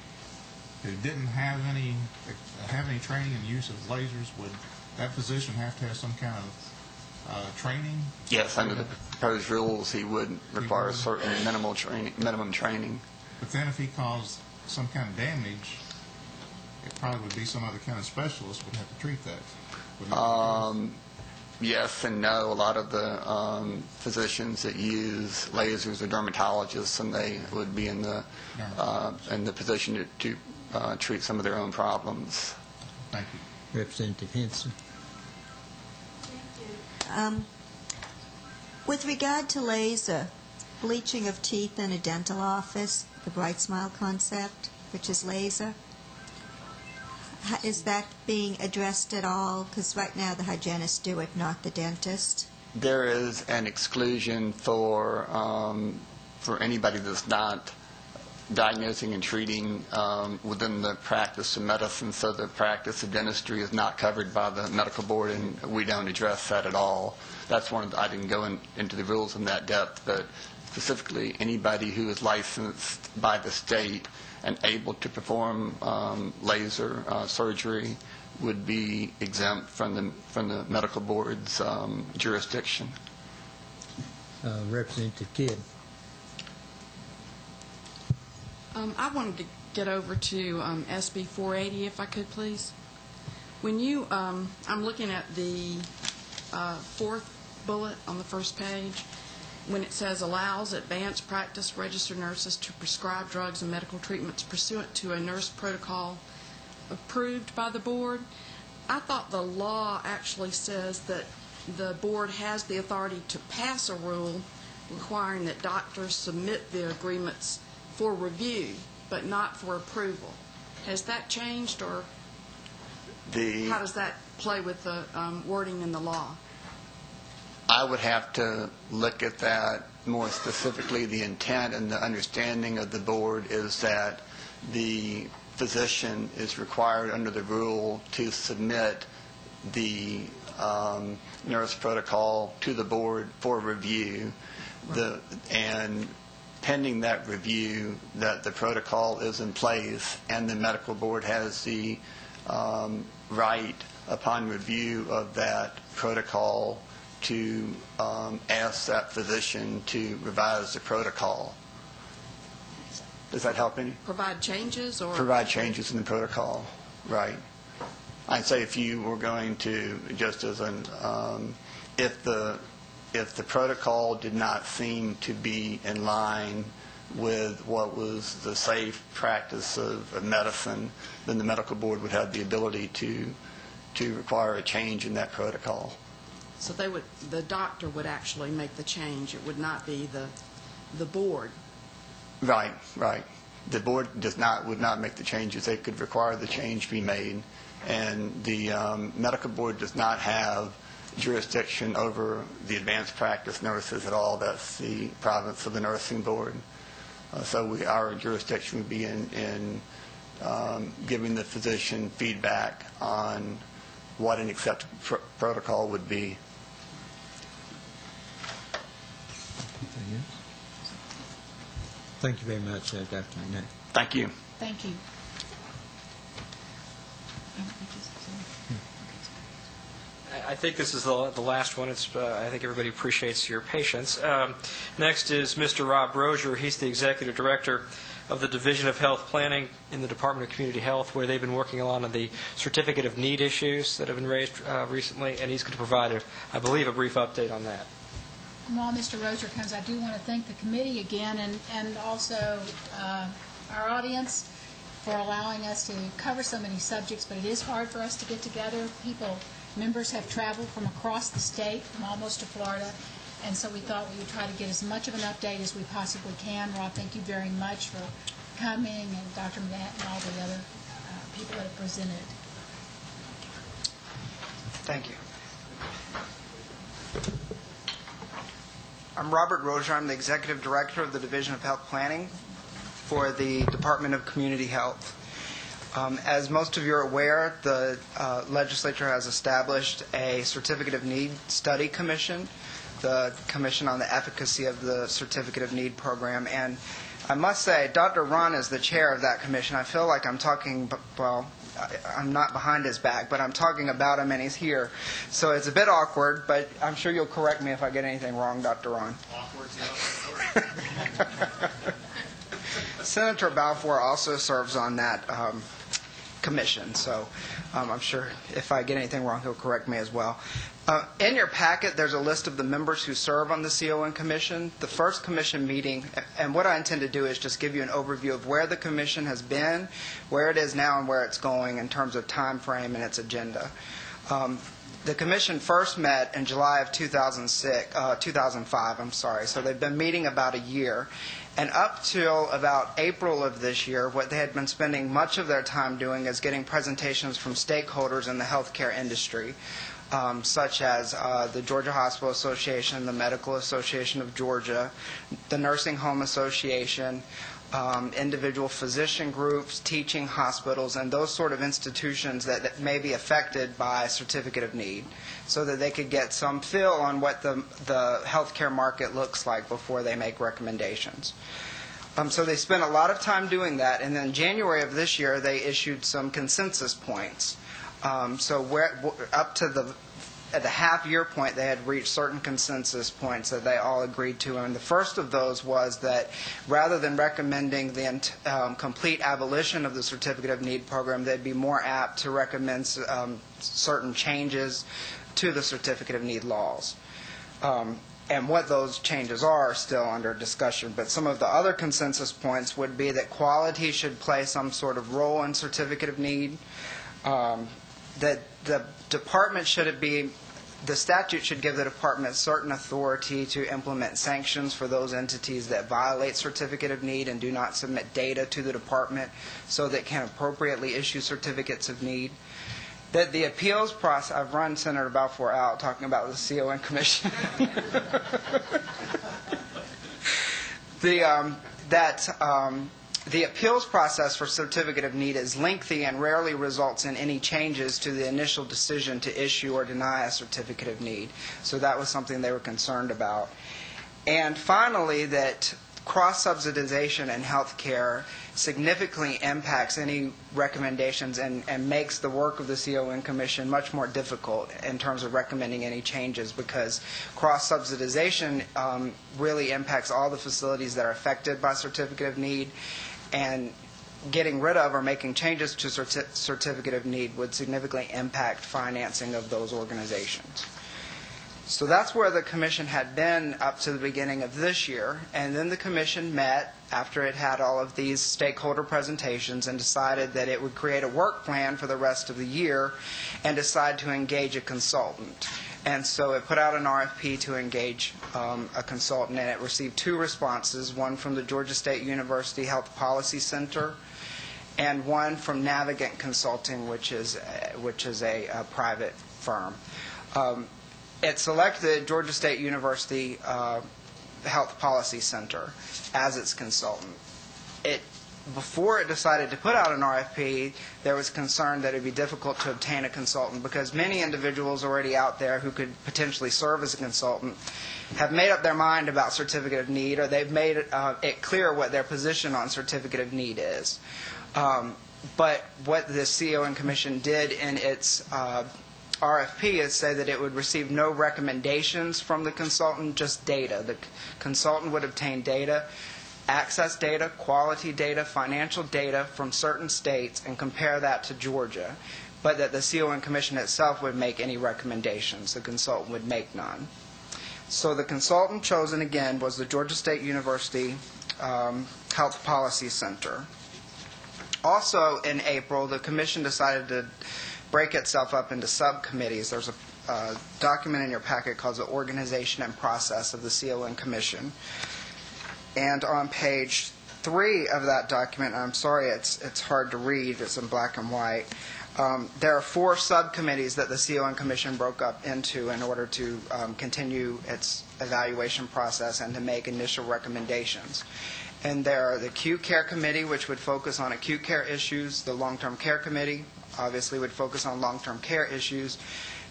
who didn't have any training in the use of lasers, would that physician have to have some kind of training? Yes, under the proposed rules, he would require certain minimum training. But then if he caused some kind of damage, it probably would be some other kind of specialist would have to treat that. Yes and no. A lot of the physicians that use lasers are dermatologists, and they would be in the position to treat some of their own problems. Thank you. Representative Henson. With regard to laser, bleaching of teeth in a dental office, the Bright Smile concept, which is laser, is that being addressed at all? Because right now the hygienists do it, not the dentist. There is an exclusion for anybody that's not diagnosing and treating within the practice of medicine, so the practice of dentistry is not covered by the medical board, and we don't address that at all. That's one of the, I didn't go into the rules in that depth, but specifically anybody who is licensed by the state and able to perform laser surgery would be exempt from the medical board's jurisdiction. Representative Kidd. I wanted to get over to SB 480, if I could, please. When you, I'm looking at the fourth bullet on the first page, when it says allows advanced practice registered nurses to prescribe drugs and medical treatments pursuant to a nurse protocol approved by the board. I thought the law actually says that the board has the authority to pass a rule requiring that doctors submit their agreements for review, but not for approval. Has that changed, or how does that play with the wording in the law? I would have to look at that more specifically. The intent and the understanding of the board is that the physician is required under the rule to submit the nurse protocol to the board for review, and pending that review, that the protocol is in place, and the medical board has the right, upon review of that protocol, to ask that physician to revise the protocol. Does that help any? Provide changes, or? Provide changes in the protocol, right. I'd say if you were going to, just as an, if the protocol did not seem to be in line with what was the safe practice of medicine, then the medical board would have the ability to require a change in that protocol. So the doctor would actually make the change. It would not be the board. Right. The board would not make the changes. They could require the change be made, and the medical board does not have jurisdiction over the advanced practice nurses at all. That's the province of the nursing board. So our jurisdiction would be in giving the physician feedback on what an acceptable protocol would be. Thank you very much, Dr. McNair. Thank you. Thank you. I think this is the last one. I think everybody appreciates your patience. Next is Mr. Rob Roscher. He's the Executive Director of the Division of Health Planning in the Department of Community Health, where they've been working on the Certificate of Need issues that have been raised recently, and he's going to provide, I believe, a brief update on that. While Mr. Roscher comes, I do want to thank the committee again, and also our audience for allowing us to cover so many subjects, but it is hard for us to get together. Members have traveled from across the state, from almost to Florida, and so we thought we would try to get as much of an update as we possibly can. Rob, thank you very much for coming, and Dr. Matt and all the other people that have presented. Thank you. I'm Robert Roscher. I'm the Executive Director of the Division of Health Planning for the Department of Community Health. As most of you are aware, the legislature has established a Certificate of Need Study Commission, the Commission on the Efficacy of the Certificate of Need program. And I must say, Dr. Ron is the chair of that commission. I feel like I'm talking, well, I'm not behind his back, but I'm talking about him and he's here. So it's a bit awkward, but I'm sure you'll correct me if I get anything wrong, Dr. Ron. Awkward, yeah. Senator Balfour also serves on that commission, so I'm sure if I get anything wrong, he'll correct me as well. In your packet, there's a list of the members who serve on the CON Commission. The first commission meeting, and what I intend to do is just give you an overview of where the commission has been, where it is now, and where it's going in terms of time frame and its agenda. The commission first met in July of 2005, so they've been meeting about a year. And up till about April of this year, what they had been spending much of their time doing is getting presentations from stakeholders in the healthcare industry. such as the Georgia Hospital Association, the Medical Association of Georgia, the Nursing Home Association, individual physician groups, teaching hospitals, and those sort of institutions that may be affected by certificate of need, so that they could get some feel on what the healthcare market looks like before they make recommendations. So they spent a lot of time doing that, and then January of this year they issued some consensus points. So up to at the half-year point, they had reached certain consensus points that they all agreed to. And the first of those was that rather than recommending the complete abolition of the Certificate of Need program, they'd be more apt to recommend certain changes to the Certificate of Need laws. And what those changes are still under discussion. But some of the other consensus points would be that quality should play some sort of role in Certificate of Need, that the department the statute should give the department certain authority to implement sanctions for those entities that violate Certificate of Need and do not submit data to the department so that it can appropriately issue certificates of need. That the appeals process, I've run Senator Balfour out talking about the CON Commission. The appeals process for Certificate of Need is lengthy and rarely results in any changes to the initial decision to issue or deny a Certificate of Need. So that was something they were concerned about. And finally, that cross-subsidization in health care significantly impacts any recommendations and makes the work of the CON Commission much more difficult in terms of recommending any changes, because cross-subsidization really impacts all the facilities that are affected by Certificate of Need, and getting rid of or making changes to Certificate of Need would significantly impact financing of those organizations. So that's where the Commission had been up to the beginning of this year, and then the Commission met after it had all of these stakeholder presentations and decided that it would create a work plan for the rest of the year and decide to engage a consultant. And so it put out an RFP to engage a consultant, and it received 2 responses, one from the Georgia State University Health Policy Center and one from Navigant Consulting, which is a private firm. It selected Georgia State University Health Policy Center as its consultant. Before it decided to put out an RFP, there was concern that it would be difficult to obtain a consultant because many individuals already out there who could potentially serve as a consultant have made up their mind about Certificate of Need, or they've made it clear what their position on Certificate of Need is. But what the CON Commission did in its RFP is say that it would receive no recommendations from the consultant, just data. The consultant would obtain data, access data, quality data, financial data from certain states and compare that to Georgia, but that the CON Commission itself would make any recommendations. The consultant would make none. So the consultant chosen again was the Georgia State University Health Policy Center. Also in April, the Commission decided to break itself up into subcommittees. There's a document in your packet called the Organization and Process of the CON Commission. And on page 3 of that document, I'm sorry it's hard to read, it's in black and white, there are 4 subcommittees that the CON Commission broke up into in order to continue its evaluation process and to make initial recommendations. And there are the Acute Care Committee, which would focus on acute care issues. The Long-Term Care Committee obviously would focus on long-term care issues.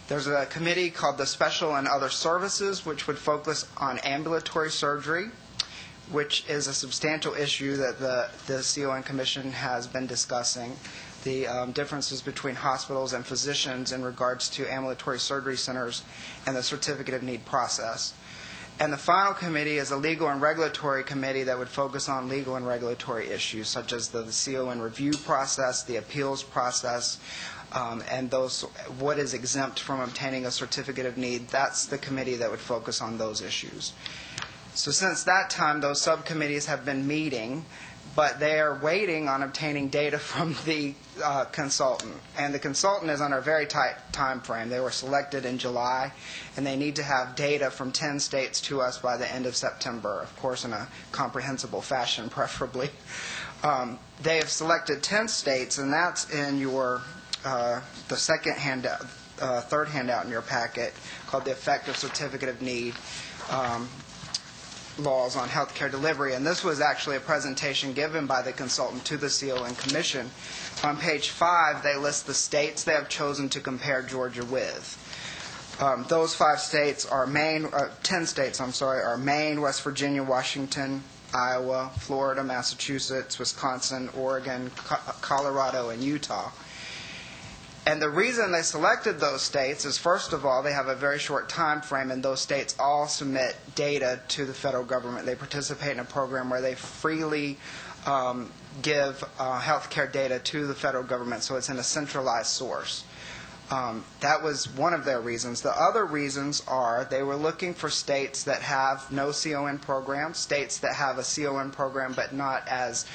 There's a committee called the Special and Other Services, which would focus on ambulatory surgery, which is a substantial issue that the CON Commission has been discussing, the differences between hospitals and physicians in regards to ambulatory surgery centers and the Certificate of Need process. And the final committee is a Legal and Regulatory Committee that would focus on legal and regulatory issues, such as the CON review process, the appeals process, and what is exempt from obtaining a Certificate of Need. That's the committee that would focus on those issues. So since that time, those subcommittees have been meeting, but they are waiting on obtaining data from the consultant. And the consultant is under a very tight time frame. They were selected in July, and they need to have data from 10 states to us by the end of September, of course in a comprehensible fashion, preferably. They have selected 10 states, and that's in your the second handout. third handout in your packet called the Effective Certificate of Need Laws on Healthcare Delivery. And this was actually a presentation given by the consultant to the CON Commission. On page 5, they list the states they have chosen to compare Georgia with. Those 5 states are 10 states, are Maine, West Virginia, Washington, Iowa, Florida, Massachusetts, Wisconsin, Oregon, Colorado, and Utah. And the reason they selected those states is, first of all, they have a very short time frame, and those states all submit data to the federal government. They participate in a program where they freely give health care data to the federal government, so it's in a centralized source. That was one of their reasons. The other reasons are they were looking for states that have no CON program, states that have a CON program but not as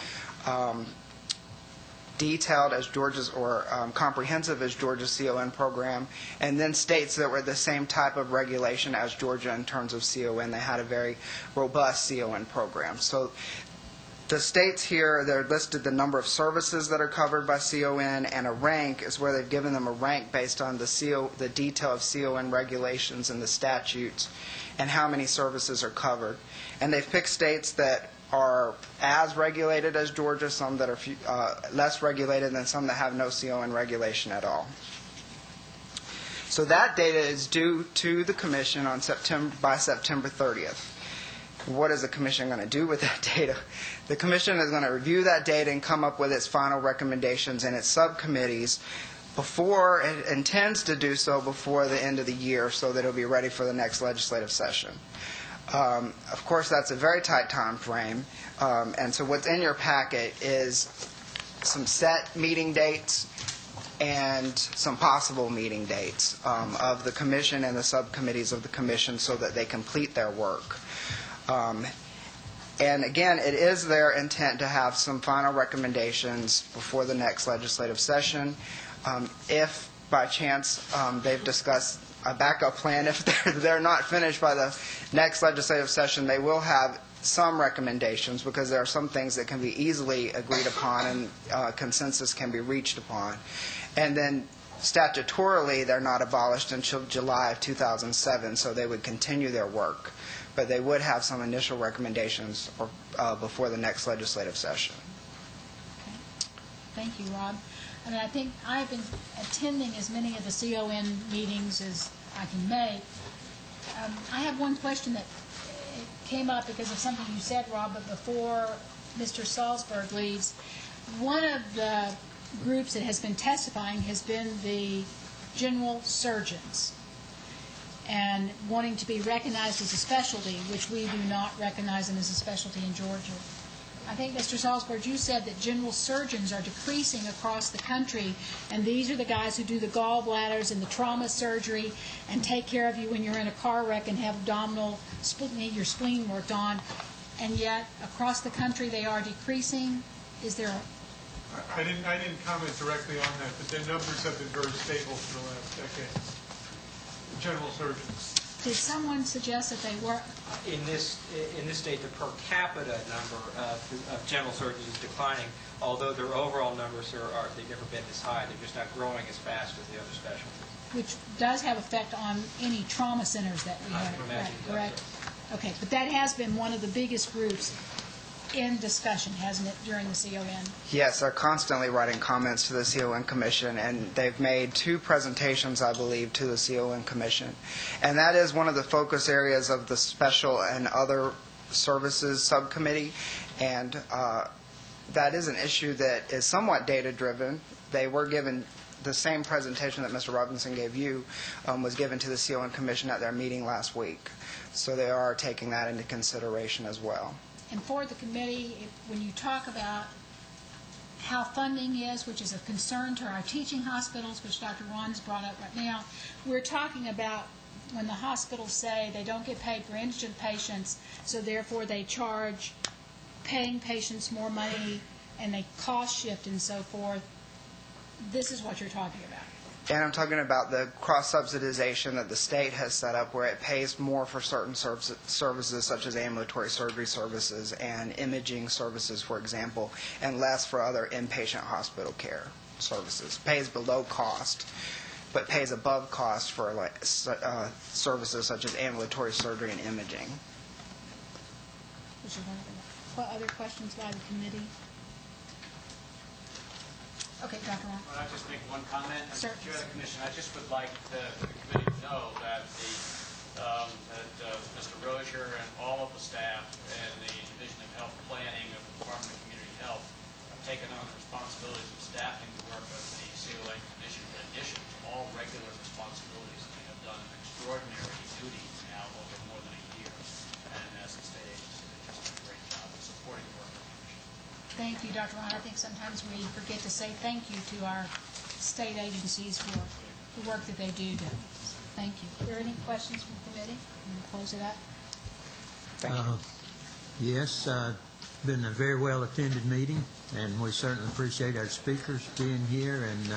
detailed as Georgia's or comprehensive as Georgia's CON program, and then states that were the same type of regulation as Georgia in terms of CON. They had a very robust CON program. So the states here, they're listed the number of services that are covered by CON, and a rank is where they've given them a rank based on the detail of CON regulations and the statutes and how many services are covered. And they've picked states that are as regulated as Georgia, some that are less regulated, and some that have no CON regulation at all. So that data is due to the Commission by September 30th. What is the Commission going to do with that data? The Commission is going to review that data and come up with its final recommendations in its subcommittees before it intends to do so before the end of the year, so that it'll be ready for the next legislative session. Of course, that's a very tight time frame, and so what's in your packet is some set meeting dates and some possible meeting dates of the Commission and the subcommittees of the Commission so that they complete their work. And again, it is their intent to have some final recommendations before the next legislative session. If by chance they've discussed a backup plan, if they're not finished by the next legislative session, they will have some recommendations, because there are some things that can be easily agreed upon and consensus can be reached upon. And then statutorily, they're not abolished until July of 2007, so they would continue their work. But they would have some initial recommendations before the next legislative session. Okay. Thank you, Rob. I mean, I think I've been attending as many of the CON meetings as I can make. I have one question that came up because of something you said, Rob, but before Mr. Salzberg leaves. One of the groups that has been testifying has been the general surgeons, and wanting to be recognized as a specialty, which we do not recognize them as a specialty in Georgia. I think, Mr. Salzberg, you said that general surgeons are decreasing across the country, and these are the guys who do the gallbladders and the trauma surgery and take care of you when you're in a car wreck and have your spleen worked on, and yet across the country they are decreasing. Is there I didn't comment directly on that, but the numbers have been very stable for the last decade. General surgeons. Did someone suggest that they were? In this state, the per capita number of general surgeons is declining, although their overall numbers they've never been this high. They're just not growing as fast as the other specialties. Which does have effect on any trauma centers that we have, correct? Okay, but that has been one of the biggest groups in discussion, hasn't it, during the CON? Yes, they're constantly writing comments to the CON Commission, and they've made 2 presentations, I believe, to the CON Commission. And that is one of the focus areas of the Special and Other Services Subcommittee, and that is an issue that is somewhat data-driven. They were given the same presentation that Mr. Robinson gave you was given to the CON Commission at their meeting last week. So they are taking that into consideration as well. And for the committee, when you talk about how funding is, which is a concern to our teaching hospitals, which Dr. Ron's brought up right now, we're talking about when the hospitals say they don't get paid for indigent patients, so therefore they charge paying patients more money and they cost shift and so forth. This is what you're talking about. And I'm talking about the cross-subsidization that the state has set up, where it pays more for certain services such as ambulatory surgery services and imaging services, for example, and less for other inpatient hospital care services. Pays below cost but pays above cost for services such as ambulatory surgery and imaging. What other questions by the committee? Okay, Dr. Ron. Well, I'll just make one comment. Sir. Chair of the Commission, I just would like the committee to know that Mr. Roscher and all of the staff and the Division of Health Planning of the Department of Community Health have taken on the responsibilities of staffing the work of the COA Commission in addition to all regular responsibilities. They have done extraordinary duty now over more than a year, and as the state agency, they've just done a great job of supporting the work of the Commission. Thank you, Dr. Ron. I think sometimes we forget to say thank you to our state agencies for the work that they do. Thank you. Are there any questions from the committee? We'll close it up. Yes, been a very well-attended meeting, and we certainly appreciate our speakers being here and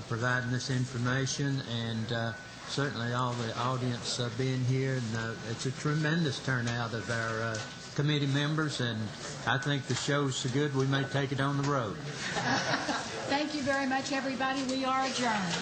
providing this information, and certainly all the audience being here. And it's a tremendous turnout of our committee members, and I think the show's so good we may take it on the road. Thank you very much, everybody. We are adjourned.